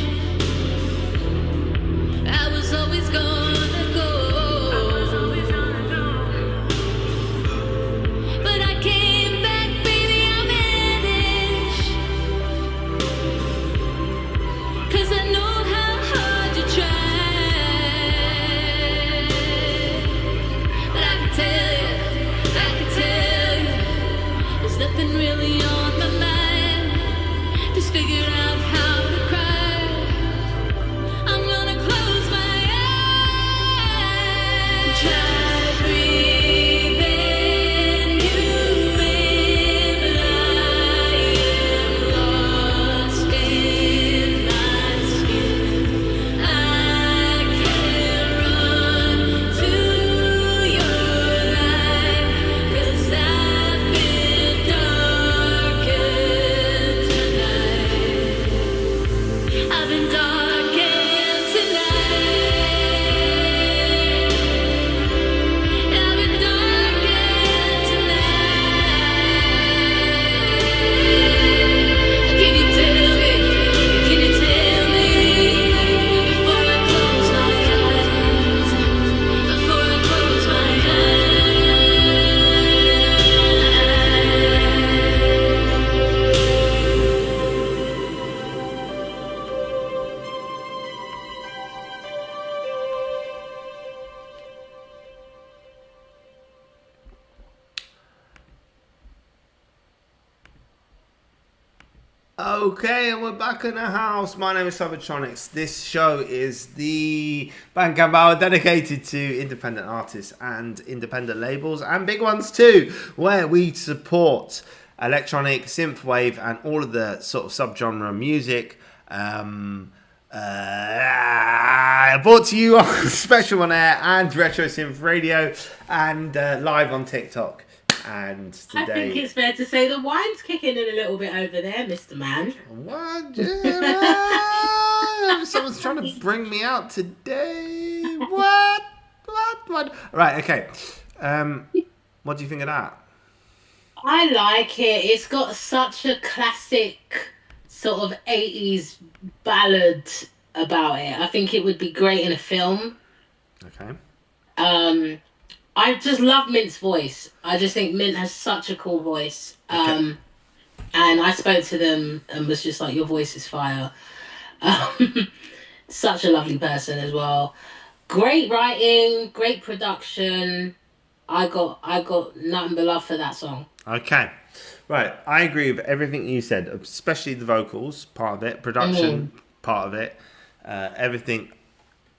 I was always gonna go. But I came back, baby, I managed. 'Cause I know how hard you tried. But I can tell you, there's nothing really on my mind. Just figure out how to cry. I'm gonna close my eyes. Try breathing you in, but I am lost in my skin. I can't run to your light, 'cause I've been darkened tonight. I've been darkened tonight. I've been darkened tonight. Can you tell me? Can you tell me before I close my eyes? Before I close my Okay, and we're back in the house. My name is Cybertronics. This show is the BandCamp Hour dedicated to independent artists and independent labels, and big ones too, where we support electronic, synthwave, and all of the sort of subgenre music. Brought to you on Special on Air and RetroSynth Radio, and live on TikTok. And today, I think it's fair to say the wine's kicking in a little bit over there, Mr. Man. what? Someone's trying to bring me out today. What? Right, okay. What do you think of that? I like it. It's got such a classic sort of 80s ballad about it. I think it would be great in a film. Okay. I just love Mint's voice. I just think Mint has such a cool voice. Okay. And I spoke to them and was just like, your voice is fire. Such a lovely person as well. Great writing, great production. I got nothing but love for that song. Okay. Right. I agree with everything you said, especially the vocals part of it, production part of it, everything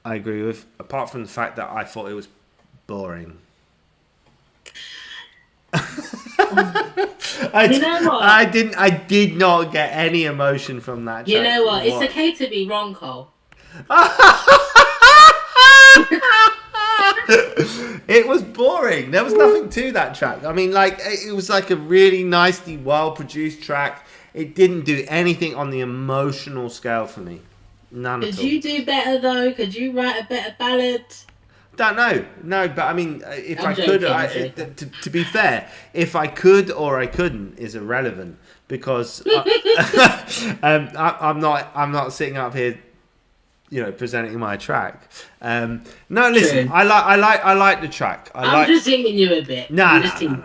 I agree with, apart from the fact that I thought it was boring. You know what? I did not get any emotion from that. You track. know what? It's okay to be wrong, Cole. It was boring. There was nothing to that track. I mean, like, it was like a really nicely well-produced track. It didn't do anything on the emotional scale for me. None at all. Could you do better, though? Could you write a better ballad? Don't know. No, but I mean, if I'm I could, joking. to be fair, if I could or I couldn't is irrelevant because I'm not sitting up here, you know, presenting my track. No, listen, True. I like the track. I'm just singing you a bit. No,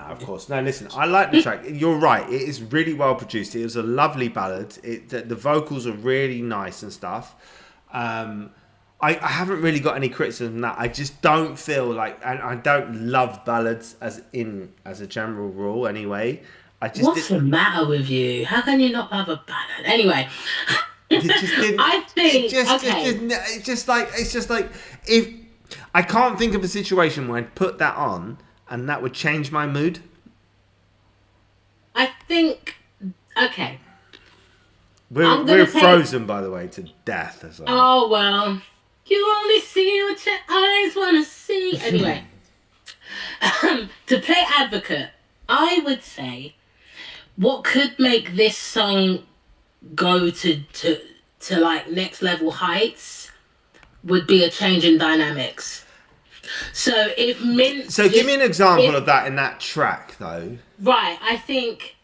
of course. No, listen, I like the track. You're right. It is really well produced. It was a lovely ballad. The vocals are really nice and stuff. I haven't really got any criticism on that. I just don't feel like, and I don't love ballads as a general rule anyway. What's the matter with you? How can you not love a ballad? Anyway. It just didn't. I think It's just like if I can't think of a situation where I'd put that on and that would change my mood. I think okay. We're frozen, by the way, to death as well. Oh well, you only see what your eyes want to see. Anyway, to play advocate, I would say what could make this song go to like next level heights would be a change in dynamics. So if Mint... So give me an example of that in that track, though. Right, I think...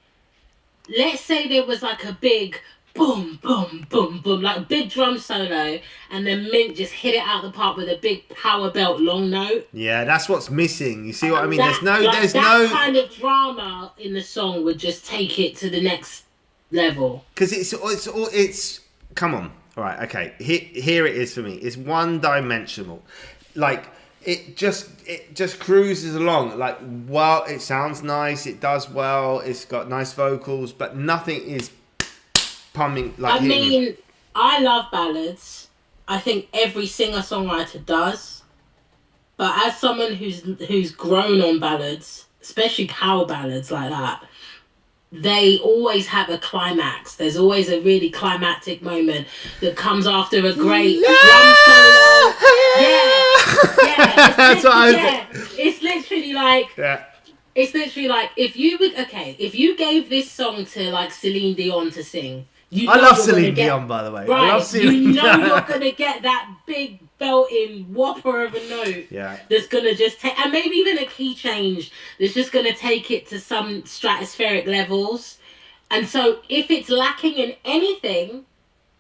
Let's say there was like a big boom, boom, boom, boom, like a big drum solo, and then Mint just hit it out the park with a big power belt long note. Yeah, that's what's missing. You see what I mean? That, There's that no kind of drama in the song would just take it to the next level. Because it's come on. All right, okay. Here it is for me. It's one dimensional. Like it just cruises along. Like, well, it sounds nice. It does well. It's got nice vocals, but nothing is pumping. Like, I mean, I love ballads. I think every singer-songwriter does. But as someone who's grown on ballads, especially power ballads like that, they always have a climax. There's always a really climactic moment that comes after a great drum solo. Yeah. That's what I was It's literally like It's literally like if you gave this song to like Celine Dion to sing. I love Celine Dion, by the way. Right, I love Celine Dion. you're gonna get that big belting whopper of a note. Yeah. That's gonna just take, and maybe even a key change that's just gonna take it to some stratospheric levels. And so, if it's lacking in anything,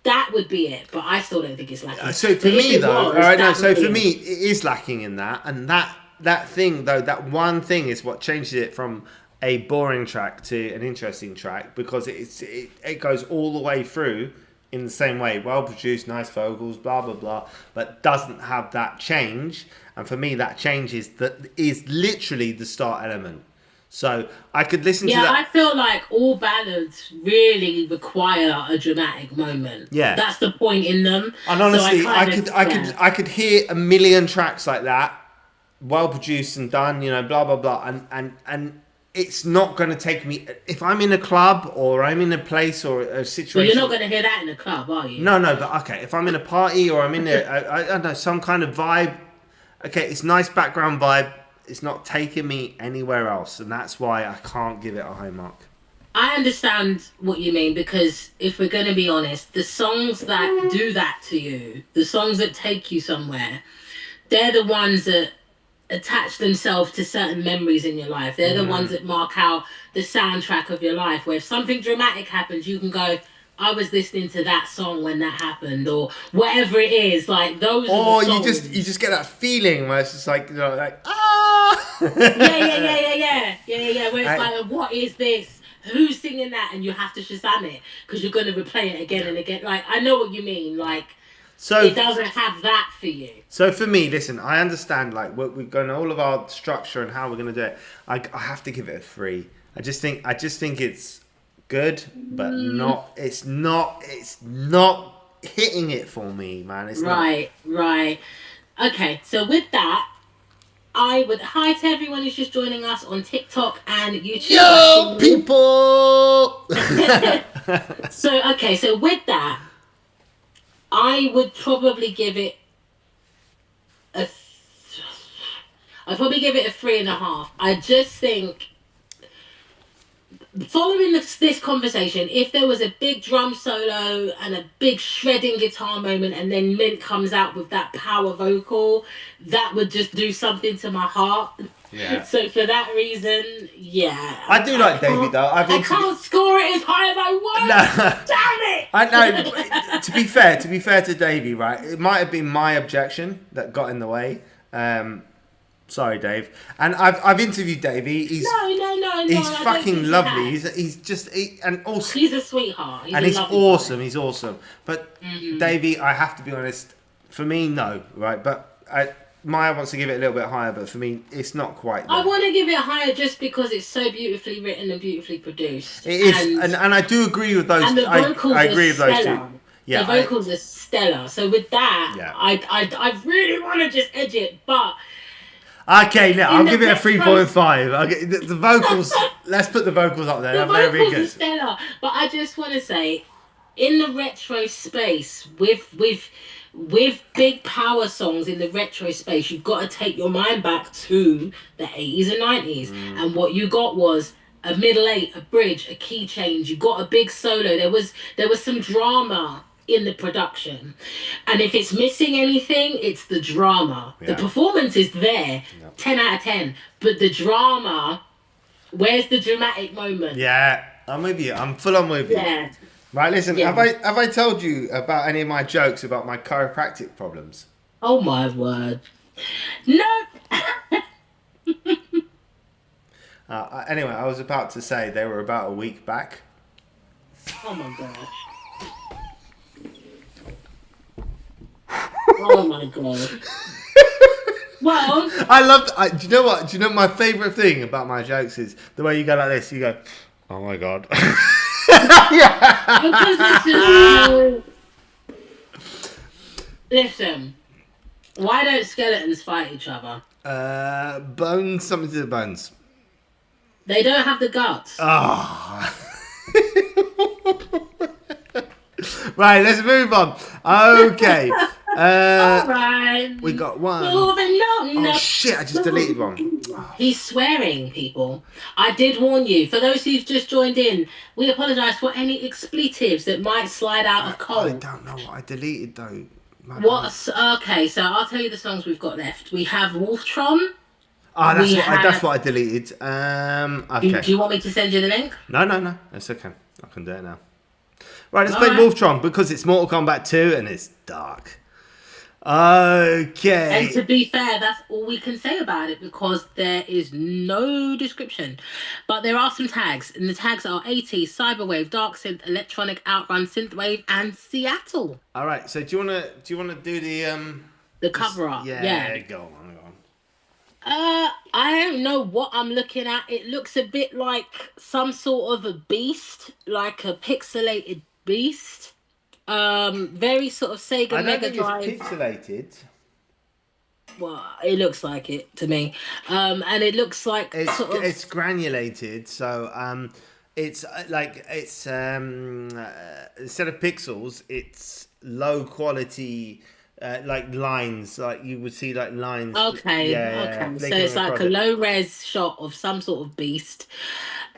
that would be it. But I still don't think it's lacking. So for me, though, all right, no. So for me, it is lacking in that, and that thing, though, that one thing is what changes it from a boring track to an interesting track, because it goes all the way through in the same way, well produced, nice vocals, blah blah blah, but doesn't have that change. And for me, that change is literally the start element. So I could listen to that. I feel like all ballads really require a dramatic moment. Yeah, that's the point in them. And honestly, so I could hear a million tracks like that, well produced and done, you know, blah blah blah, and it's not going to take me, if I'm in a club or I'm in a place or a situation. Well, you're not going to hear that in a club, are you? No, but okay, if I'm in a party or I'm in I don't know, some kind of vibe, okay, it's nice background vibe, it's not taking me anywhere else, and that's why I can't give it a high mark. I understand what you mean, because if we're going to be honest, the songs that do that to you, the songs that take you somewhere, they're the ones that attach themselves to certain memories in your life. They're the ones that mark out the soundtrack of your life, where if something dramatic happens, you can go, I was listening to that song when that happened, or whatever it is. Like those. Or you just get that feeling where it's just like, you know, like yeah. Where it's like, what is this? Who's singing that? And you have to Shazam it because you're gonna replay it again and again. Like, I know what you mean. Like, So it doesn't have that for you. So for me, listen, I understand like we've gone all of our structure and how we're going to do it. I have to give it a 3. I just think it's good, but it's not hitting it for me, man. It's right. Okay, so with that, I would hi to everyone who's just joining us on TikTok and YouTube. Yo, people. So with that, I would probably give it I'd probably give it a 3.5. I just think, following this conversation, if there was a big drum solo and a big shredding guitar moment, and then Mint comes out with that power vocal, that would just do something to my heart. Yeah. So for that reason, yeah. I do like Davey though. I can't score it as high as I want. No. Damn it! I know. To be fair to Davey, right? It might have been my objection that got in the way. Sorry, Dave. And I've interviewed Davey. He's He's fucking lovely. He's a sweetheart. He's awesome. Guy. He's awesome. But Davey, I have to be honest. For me, no, right? But Maya wants to give it a little bit higher, but for me, it's not quite there. I want to give it higher just because it's so beautifully written and beautifully produced. It is, and I do agree with those. And the vocals I agree with those two. Yeah, the vocals are stellar. So with that, yeah. I really want to just edge it, but. Okay, now I'll give it a 3.5. The vocals. Let's put the vocals up there. The vocals are stellar, but I just want to say, in the retro space, with big power songs in the retro space, you've got to take your mind back to the 80s and 90s, and what you got was a middle 8, a bridge, a key change. You got a big solo. There was some drama in the production, and if it's missing anything, it's the drama. The performance is there, 10 out of 10, but the drama, where's the dramatic moment? Yeah, I'm with you. I'm full on with you. Yeah. Right, listen, have I told you about any of my jokes about my chiropractic problems? Oh my word. No. Anyway, I was about to say they were about a week back. Oh my god. Oh my god. Well, do you know what? Do you know my favourite thing about my jokes is the way you go like this? You go, oh my god. Listen, why don't skeletons fight each other? Bones, something to do with bones. They don't have the guts. Oh. Right, let's move on. Okay. Alright. We got one. Oh shit, I just deleted one. He's swearing, people. I did warn you. For those who've just joined in, we apologise for any expletives that might slide out of code. I don't know what I deleted though. Okay, so I'll tell you the songs we've got left. We have Wolftron. That's what I deleted. Okay. Do you want me to send you the link? No. It's okay. I can do it now. Right, let's play Wolftron because it's Mortal Kombat 2 and it's dark. Okay. And to be fair, that's all we can say about it because there is no description. But there are some tags, and the tags are 80s, cyberwave, dark synth, electronic, outrun, synthwave, and Seattle. All right. So do you wanna do the cover art? Yeah. Go on. I don't know what I'm looking at. It looks a bit like some sort of a beast, like a pixelated beast. Very sort of Sega Mega Drive. It's pixelated. Well, it looks like it to me. And it looks like it's granulated, so it's instead of pixels, it's low quality. Like lines, like you would see like lines. Okay. So it's like a low res shot of some sort of beast,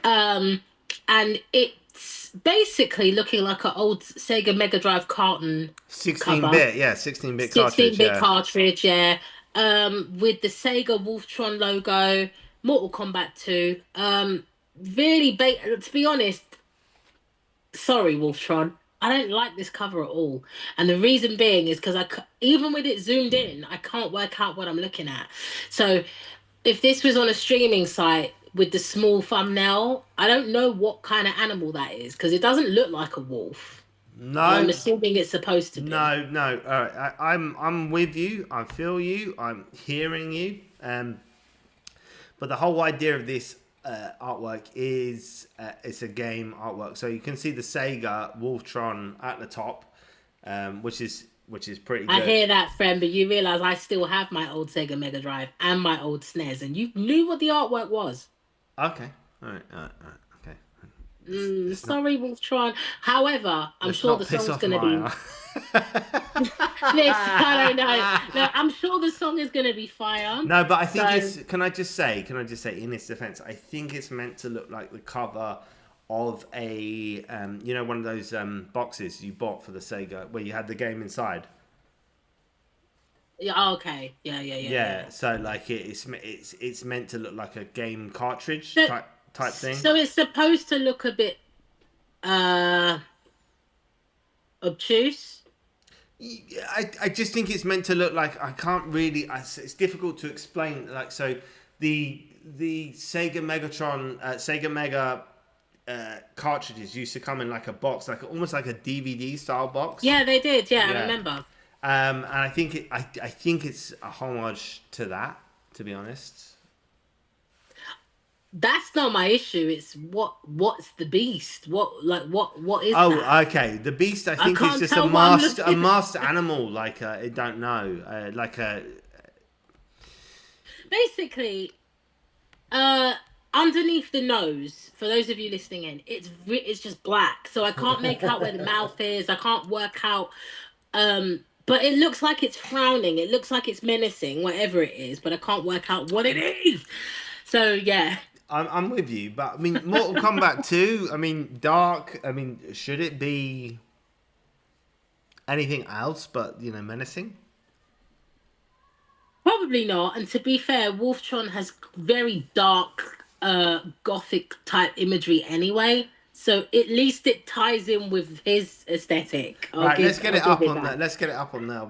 and it's basically looking like an old Sega Mega Drive carton. 16-bit, yeah, 16-bit cartridge. 16-bit cartridge, yeah. With the Sega Wolftron logo, Mortal Kombat 2. Really, to be honest, sorry Wolftron. I don't like this cover at all. And the reason being is because even with it zoomed in, I can't work out what I'm looking at. So if this was on a streaming site with the small thumbnail, I don't know what kind of animal that is because it doesn't look like a wolf. No. I'm assuming it's supposed to be. No. I'm with you. I feel you. I'm hearing you. But the whole idea of this artwork is it's a game artwork. So you can see the Sega Wolftron at the top, which is pretty good. I hear that, friend, but you realise I still have my old Sega Mega Drive and my old SNES, and you knew what the artwork was. Okay. All right. Okay. Sorry, Wolftron. However, I'm sure the song's going to be... I don't know. No, I'm sure the song is going to be fire. No, but I think it's... Can I just say, in its defense, I think it's meant to look like the cover of a, one of those boxes you bought for the Sega where you had the game inside. Yeah. Okay. Yeah. So like it's meant to look like a game cartridge type thing. So it's supposed to look a bit obtuse. I just think it's meant to look like, I can't really. It's difficult to explain. Like, so the Sega Megatron, Sega Mega cartridges used to come in like a box, like almost like a DVD style box. Yeah, they did. Yeah, I remember. And I think it's a homage to that. To be honest. That's not my issue. It's what's the beast? What is that? that? Okay. The beast, I think, is just a masked animal. Like I don't know. Basically, underneath the nose, for those of you listening in, it's just black. So I can't make out where the mouth is. I can't work out. But it looks like it's frowning. It looks like it's menacing, whatever it is. But I can't work out what it is. So yeah. I'm with you, but I mean, Mortal Kombat 2, I mean, dark, I mean, should it be anything else but, menacing? Probably not. And to be fair, Wolftron has very dark, gothic type imagery anyway. So at least it ties in with his aesthetic. Let's get it up on there. Let's get it up on there.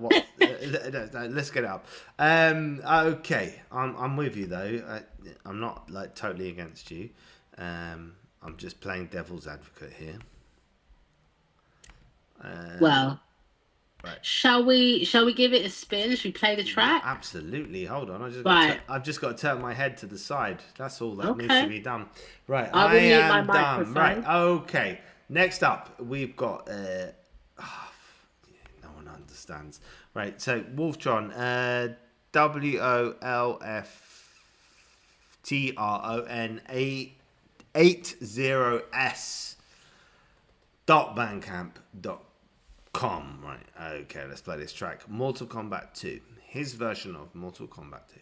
Let's get it up. Okay, I'm with you though. I'm not like totally against you. I'm just playing devil's advocate here. Well, right. Shall we give it a spin? Should we play the track? Yeah, absolutely. Hold on. I've just got to turn my head to the side. That's all that needs to be done. Right. I am done. Right. Okay. Next up, we've got. No one understands. Right. So Wolftron. WOLFTRON 80s .bandcamp.com. Right, okay, let's play this track. Mortal Kombat 2. His version of Mortal Kombat 2.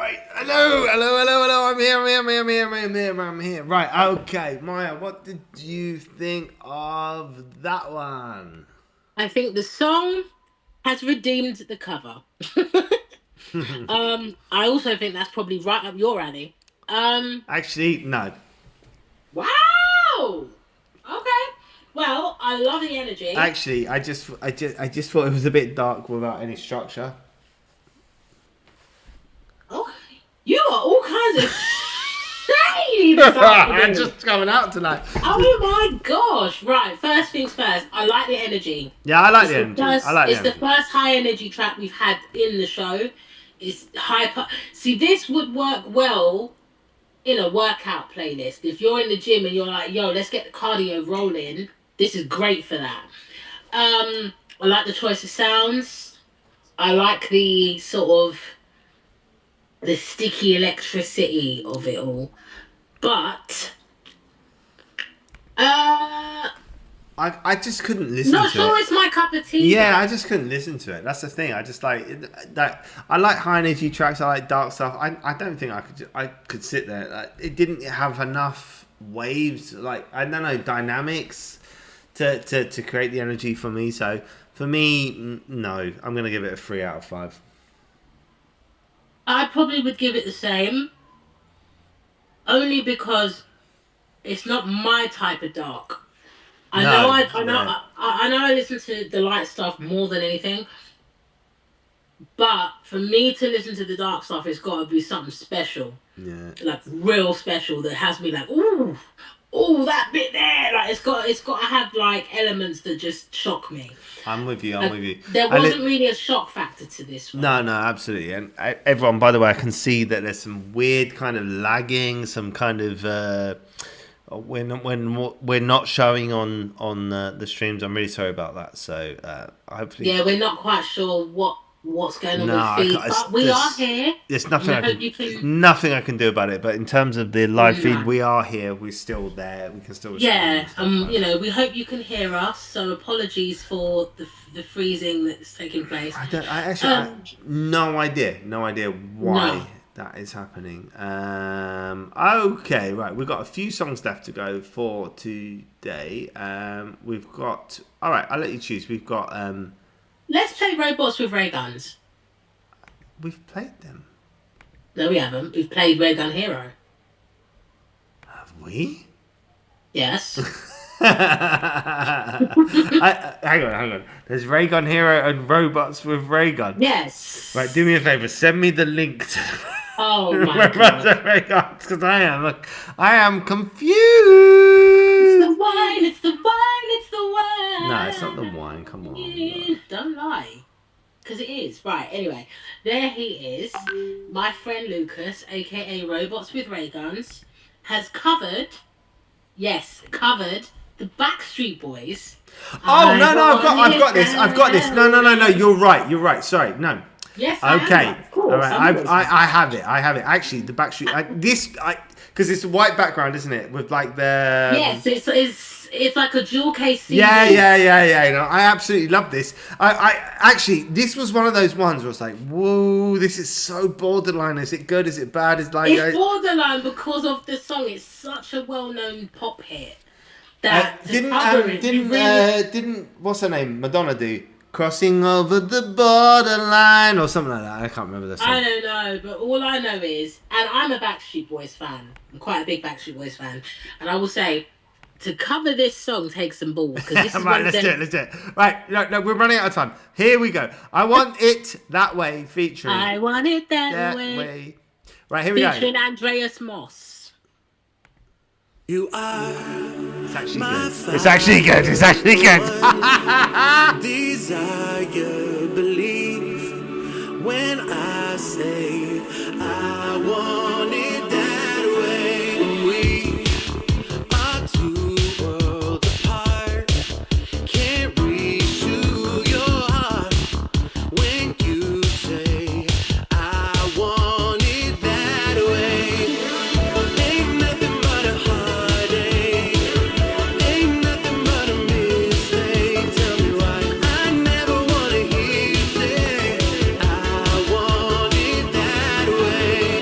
Right. Hello. I'm here. Right. Okay, Maya. What did you think of that one? I think the song has redeemed the cover. I also think that's probably right up your alley. Actually, no. Wow. Okay. Well, I love the energy. Actually, I just thought it was a bit dark without any structure. Okay. You got all kinds of shady this afternoon. I'm just coming out tonight. Oh my gosh! Right. First things first. I like the energy. Yeah, I like It's the the energy. first- I like the It's energy. the first high energy track we've had in the show. It's hyper. See, this would work well in a workout playlist. If you're in the gym and you're like, "Yo, let's get the cardio rolling," this is great for that. I like the choice of sounds. I like the sort of the sticky electricity of it all, but I just couldn't listen not to sure it. it's my cup of tea. Yeah, though. I just couldn't listen to it. That's the thing. I just that. I like high energy tracks. I like dark stuff. I don't think I could sit there. It didn't have enough waves. Like, I don't know, dynamics to create the energy for me. So for me, no. I'm gonna give it a 3 out of 5. I probably would give it the same, only because it's not my type of dark. I know I listen to the light stuff more than anything, but for me to listen to the dark stuff, it's got to be something special, Yeah. like real special that has me like, ooh, that bit there. Like it's got to have like elements that just shock me. I'm with you. There wasn't really a shock factor to this one. No, absolutely. And everyone, by the way, I can see that there's some weird kind of lagging, some kind of when we're not showing on the streams. I'm really sorry about that. So hopefully, Yeah, we're not quite sure what's going on No, with feed, but we are here. there's nothing And I hope you can- nothing I can do about it. But in terms of the live feed, we are here. We're still there. We can still respond Yeah, and stuff like that. we hope you can hear us. So apologies for the freezing that's taking place. No idea why No. that is happening. Okay, right. We've got a few songs left to go for today. We've got. All right, I'll let you choose. We've got. Let's play Robots with Ray Guns. We've played them. No, we haven't. We've played Ray Gun Hero. Have we? Yes. Hang on. There's Raygun Hero and Robots with Raygun. Yes. Right, do me a favour. Send me the link to Oh my Robots god. with Raygun, because I am confused. It's the wine. No, it's not the wine. Come on. Don't lie. Because it is. Right, anyway. There he is. My friend Lucas, aka Robots with Ray Guns, has covered the Backstreet Boys. Oh no! I've got this. No. You're right. Sorry, no. Yes. I Okay. am, of course. All right. I'm always right. I have it. Actually, the Backstreet. Because it's a white background, isn't it? With like the. Yes, it's like a jewel case CD. Yeah. No, I absolutely love this. I actually, this was one of those ones where it's like, whoa, this is so borderline. Is it good? Is it bad? It's It's borderline because of the song. It's such a well-known pop hit. That to cover it, you really- didn't what's her name? Madonna do Crossing Over the Borderline or something like that. I can't remember the song. I don't know, but all I know is, and I'm a Backstreet Boys fan. I'm quite a big Backstreet Boys fan, and I will say, to cover this song takes some balls. Because this is Right, one of let's them- do it. Right, no, we're running out of time. Here we go. I Want It That Way featuring I want it that That way. Way. Right, here we go. Featuring Andreas Moss. You are It's actually my good. It's actually good. desire, believe when I say I want it that way. We are two worlds apart. Can't reach to your heart when you say I want it that way. Ain't nothing but a heartache. Ain't nothing but a mistake. Tell me why I never wanna hear you say I want it that way.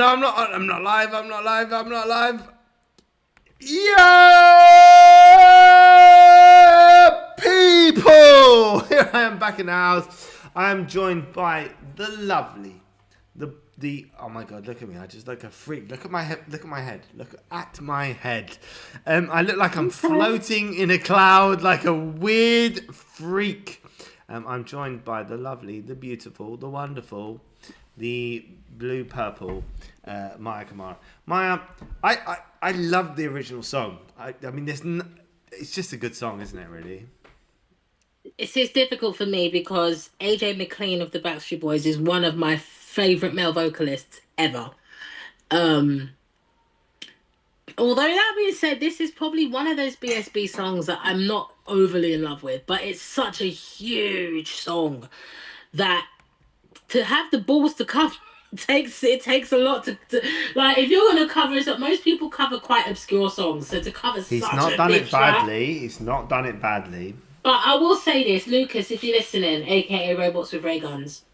no, I'm not. I'm not live. I'm not live. I'm not live. Yeah, people. Here I am back in the house. I am joined by the lovely, the. Oh my God! Look at me. I just look a freak. Look at my head. Look at my head. Look at my head. I look like I'm floating in a cloud, like a weird freak. I'm joined by the lovely, the beautiful, the wonderful, the blue-purple Maya Kamara. Maya, I love the original song. I mean, it's just a good song, isn't it, really? It's difficult for me because AJ McLean of the Backstreet Boys is one of my favorite male vocalists ever. Although that being said, this is probably one of those BSB songs that I'm not overly in love with, but it's such a huge song that to have the balls to cover it takes a lot to like if you're gonna cover it. Most people cover quite obscure songs, so to cover He's such not a done big it track, badly. He's not done it badly. But I will say this, Lucas, if you're listening, aka Robots with Ray Guns,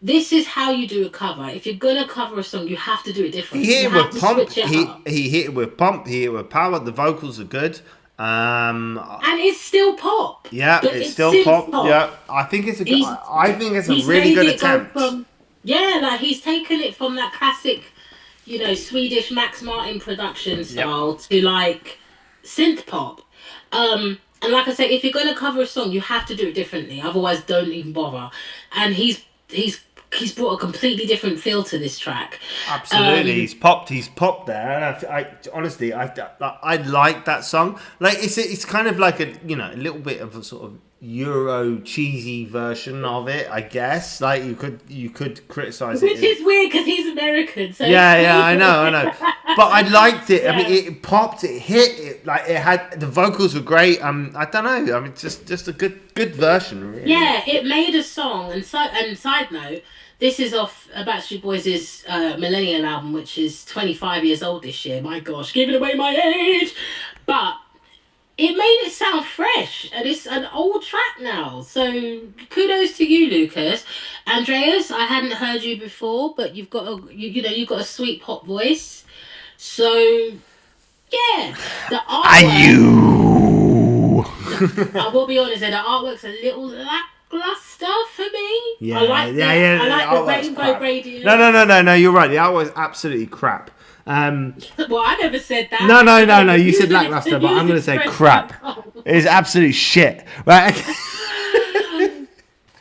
this is how you do a cover. If you're gonna cover a song, you have to do it different. He hit You it have with to pump. switch it up. He hit it with pump. He hit it with power. The vocals are good. And it's still pop. Yeah, But it's still synth pop. Yeah, I think it's a good. I think it's a he's really made good it go attempt. like he's taken it from that classic, Swedish Max Martin production style to like synth pop. And like I said, if you're gonna cover a song, you have to do it differently. Otherwise, don't even bother. And he's brought a completely different feel to this track. Absolutely, he's popped there. And I honestly, I like that song. Like it's kind of like a little bit of a sort of Euro cheesy version of it, I guess. Like you could criticize it, which is weird because he's American. So yeah, I know. But I liked it. Yeah. I mean, it popped, it hit, it like it had the vocals were great. I don't know. I mean, just a good version, really. Yeah, it made a song. And side note, this is off Backstreet Boys' Millennial album, which is 25 years old this year. My gosh, giving away my age. But it made it sound fresh, and it's an old track now. So kudos to you, Lucas. Andreas, I hadn't heard you before, but you've got you've got a sweet pop voice. So yeah, the artwork. I will be honest, the artwork's a little lackluster for me. Yeah, I like I like the rainbow gradient. No. You're right. The artwork's absolutely crap. Well, I never said that. No. You said lackluster, but I'm going to say crap. It's absolute shit. Right? The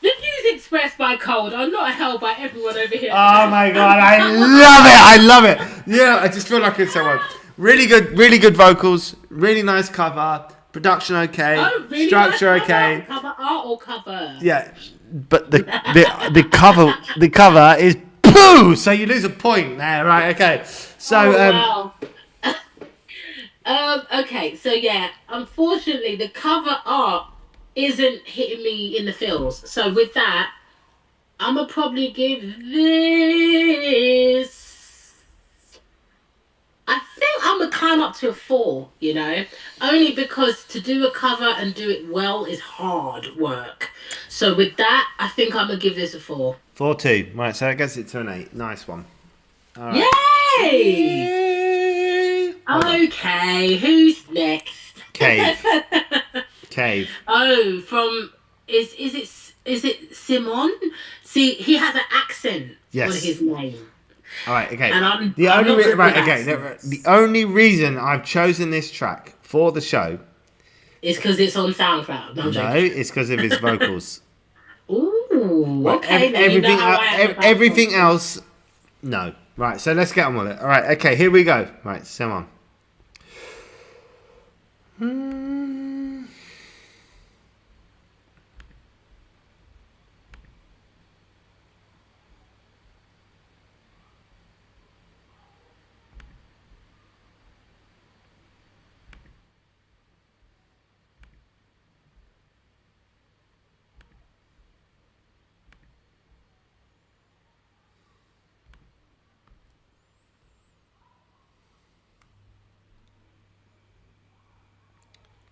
views expressed by Cold are not held by everyone over here. Oh my God, I love it. Yeah, I just feel like it's someone really good vocals, really nice cover, production okay, Really structure nice okay. Cover art or cover? Yeah, but the cover is poo. So you lose a point there, right? Okay. So wow. Okay, so yeah, unfortunately the cover art isn't hitting me in the feels. So with that, I'm gonna probably give this. I think I'm gonna climb up to a 4. Only because to do a cover and do it well is hard work. So with that, I think I'm gonna give this a 4. 4-2. Right, so that gets it to an 8. Nice one. All right. Yay! Okay, who's next? Cave. Oh, from is it Simon? See, he has an accent on his name. All right, okay. And The only reason I've chosen this track for the show is because it's on SoundCloud. No, it's because of his vocals. Ooh, okay. Everything else, no. Right, so let's get on with it. All right, okay, here we go. Right, Simon.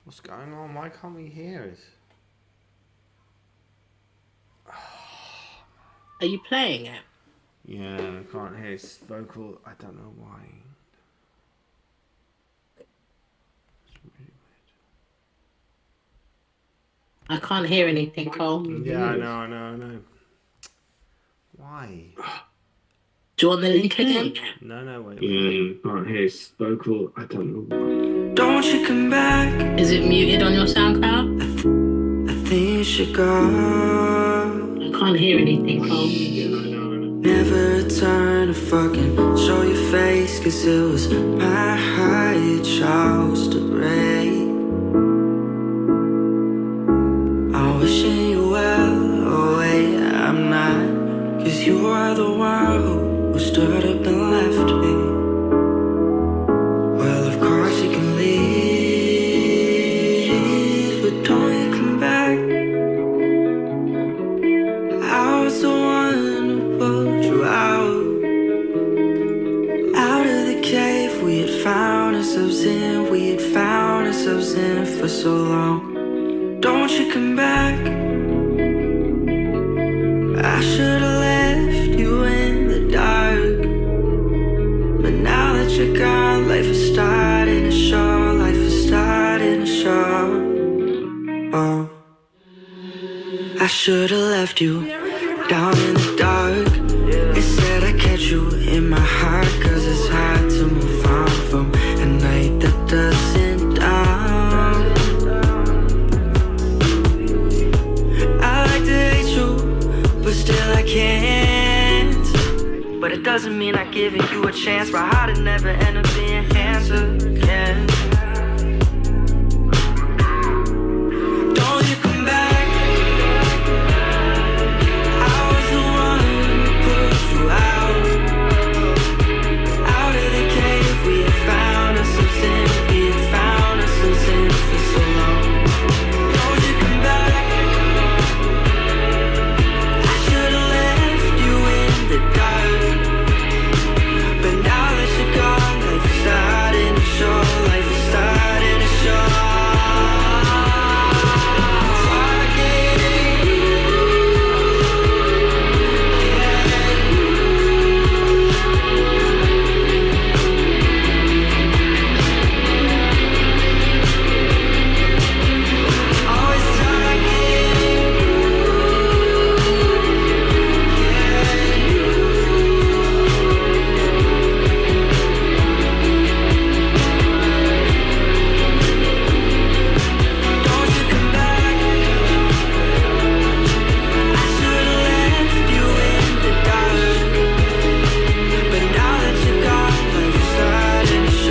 What's going on? Why can't we hear us? Are you playing it? Yeah, I can't hear his vocal. I don't know why. It's really I can't hear anything, Cole. weird. Yeah, I know. Why? Do you want the link again? No, wait. Yeah, can't hear his vocal. I don't know why. Don't you come back? Is it muted on your SoundCloud? I think you should go. I can't hear anything, Cole. Never return to fucking show your face, 'cause it was my heart you chose to break. I'm wishing you well, oh wait, I'm not, 'cause you are the one who stood up and left me. Well, of course you can leave, but don't you come back. I was the one who pulled you out of the cave we had found ourselves in for so long. Don't you come back. I should have left you in the dark, but now that you're gone, life is starting to show. Oh, I should have left you down in the dark. Instead I kept you in my heart, 'cause it's hard to move on from a night that doesn't dawn. I like to hate you, but still I can't. But it doesn't mean I'm giving you a chance. My heart will never end up being hands again. Don't you come back. I was the one who pushed you out of the cave we had found ourselves in for so long. Don't you come back. I should have left you in the dark, but now that you're gone, life is starting to show. Always don't you come back. I should have left you in the dark, but now that you're gone, life is starting to show.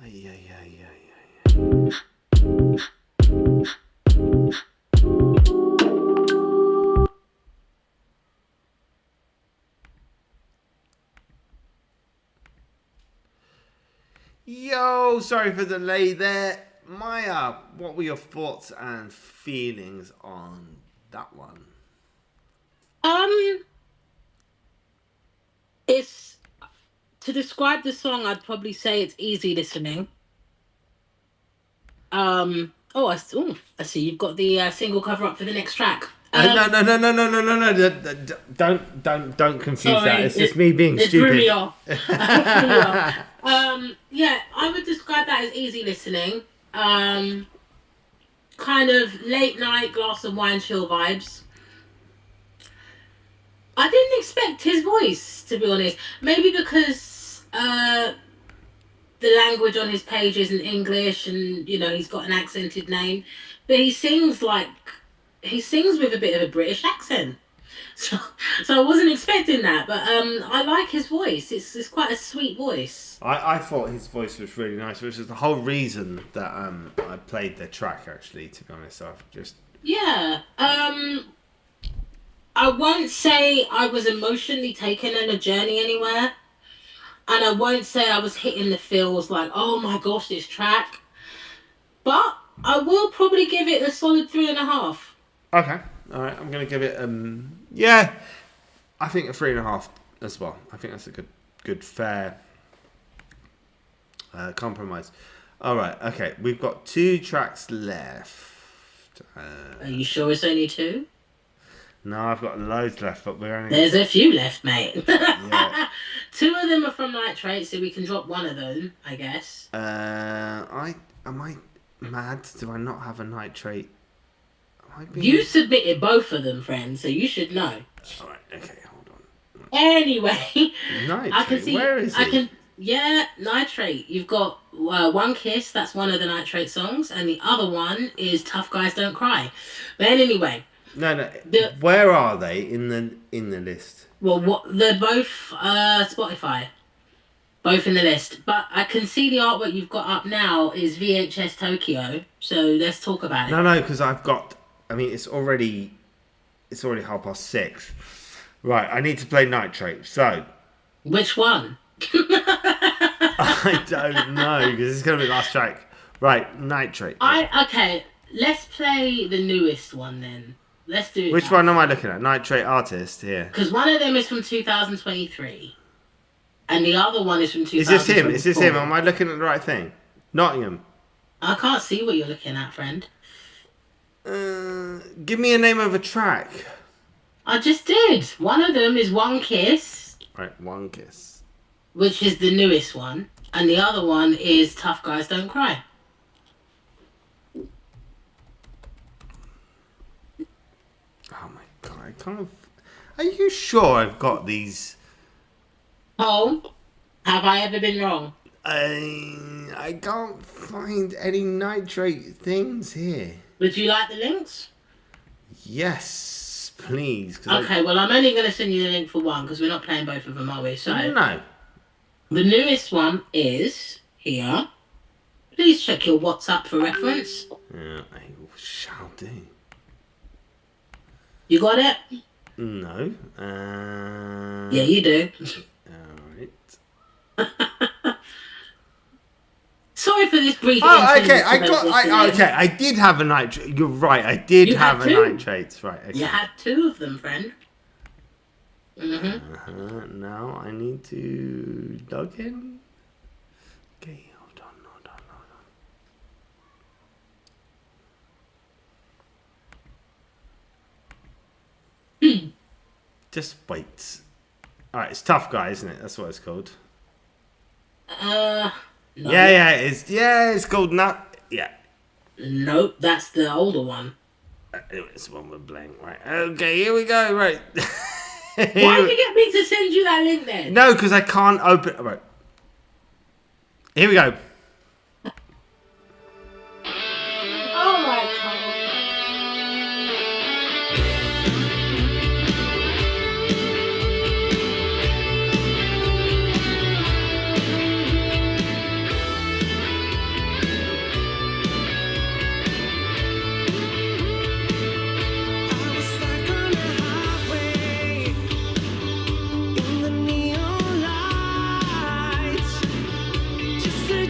Don't you come back. Yo, sorry for the delay there. Maya, what were your thoughts and feelings on that one? It's to describe the song, I'd probably say it's easy listening. I see you've got the single cover up for the next track. No. Don't confuse Sorry, that. It's just me being stupid. Really off. Yeah, I would describe that as easy listening. Kind of late night glass of wine chill vibes. I didn't expect his voice, to be honest. Maybe because the language on his page isn't English, and he's got an accented name, but he sings with a bit of a British accent. So I wasn't expecting that, but I like his voice. It's quite a sweet voice. I thought his voice was really nice, which is the whole reason that I played the track, actually, to be honest. I've just... Yeah. I won't say I was emotionally taken on a journey anywhere. And I won't say I was hitting the feels like, oh my gosh, this track. But I will probably give it a solid 3.5. Okay. All right. I'm gonna give it. Yeah. I think a 3.5 as well. I think that's a good, fair compromise. All right. Okay. We've got 2 tracks left. Are you sure it's only 2? No, I've got loads left, but we're only. There's a few left, mate. Yeah. 2 of them are from Nitrate, so we can drop one of them, I guess. Am I mad? Do I not have a Nitrate? You submitted both of them, friend, so you should know. All right. Okay. Hold on. Anyway, Nitrate. I can see. Where is he? Yeah, Nitrate. You've got One Kiss. That's one of the Nitrate songs, and the other one is Tough Guys Don't Cry. But anyway. No. Where are they in the list? Well, they're both Spotify. Both in the list. But I can see the artwork you've got up now is VHS Tokyo. So let's talk about it. No, because I've got. I mean, it's already 6:30. Right, I need to play Nitrate. So. Which one? I don't know because it's gonna be the last track. Right, Nitrate. Okay. Let's play the newest one then. Let's do it. Which one am I looking at? Nitrate Artist here. Because one of them is from 2023. And the other one is from 2024. Is this him? Am I looking at the right thing? Nottingham. I can't see what you're looking at, friend. Give me a name of a track. I just did. One of them is One Kiss. Right, One Kiss. Which is the newest one. And the other one is Tough Guys Don't Cry. Oh my god, I can't. Are you sure I've got these? Oh, have I ever been wrong? I can't find any Nitrate things here. Would you like the links? Yes, please. Okay, well, I'm only going to send you the link for one because we're not playing both of them, are we? So no. The newest one is here. Please check your WhatsApp for reference. Yeah, I shall do. You got it? No. Yeah, you do. Alright. Sorry for this brief. Oh, okay. I did have a Nitrate. You're right. I did have a Nitrate. Right. Okay. You had 2 of them, friend. Now I need to log in. Okay, hold on. Just wait. Alright, it's Tough Guy, isn't it? That's what it's called. No. Yeah, it is. Yeah, it's called Nut. Yeah. Nope, that's the older one. It's the one with blank, right? Okay, here we go, right. Why did you get me to send you that link then? No, because I can't open. Right. Here we go. Oh my god. Just a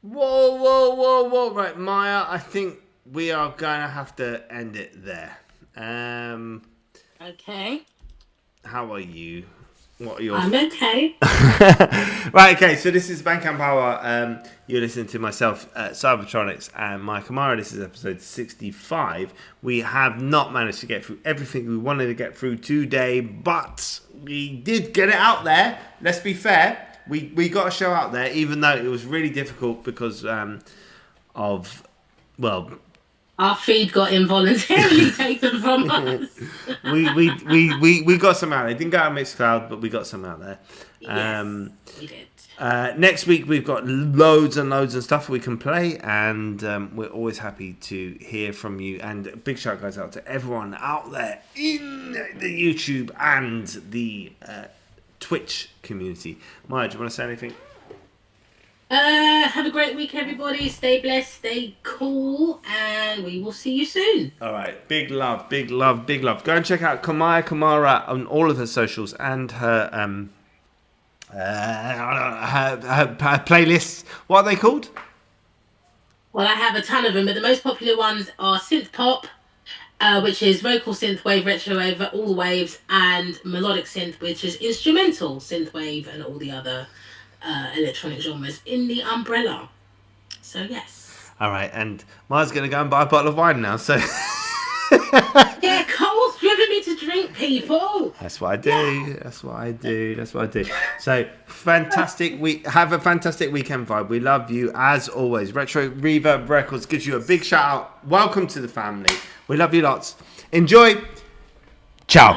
Whoa. Right, Maya, I think we are going to have to end it there. Okay. How are you? What are your... I'm okay. Right, okay, so this is BandCamp Hour. You're listening to myself, Cybertronics, and Mike Amara. This is episode 65. We have not managed to get through everything we wanted to get through today, but we did get it out there. Let's be fair. We got a show out there, even though it was really difficult because of, well... Our feed got involuntarily taken from us. we got some out there. It didn't go out on Mixcloud, but we got some out there. Yes, we did. Next week we've got loads and loads of stuff we can play, and we're always happy to hear from you. And big shout goes out to everyone out there in the YouTube and the Twitch community. Maya, do you want to say anything? Have a great week, everybody. Stay blessed, stay cool, and we will see you soon. All right. Big love. Go and check out Kamara on all of her socials and her playlists. What are they called? Well, I have a ton of them, but the most popular ones are synth pop, which is vocal synthwave, retrowave, all the waves, and melodic synth, which is instrumental synthwave and all the other electronic genres in the umbrella. So yes. All right, and Maya's going to go and buy a bottle of wine now. So yeah, Cole's driven me to drink, people. That's what I do. Yeah. That's what I do. So fantastic. Have a fantastic weekend vibe. We love you as always. Retro Reverb Records gives you a big shout out. Welcome to the family. We love you lots. Enjoy. Ciao.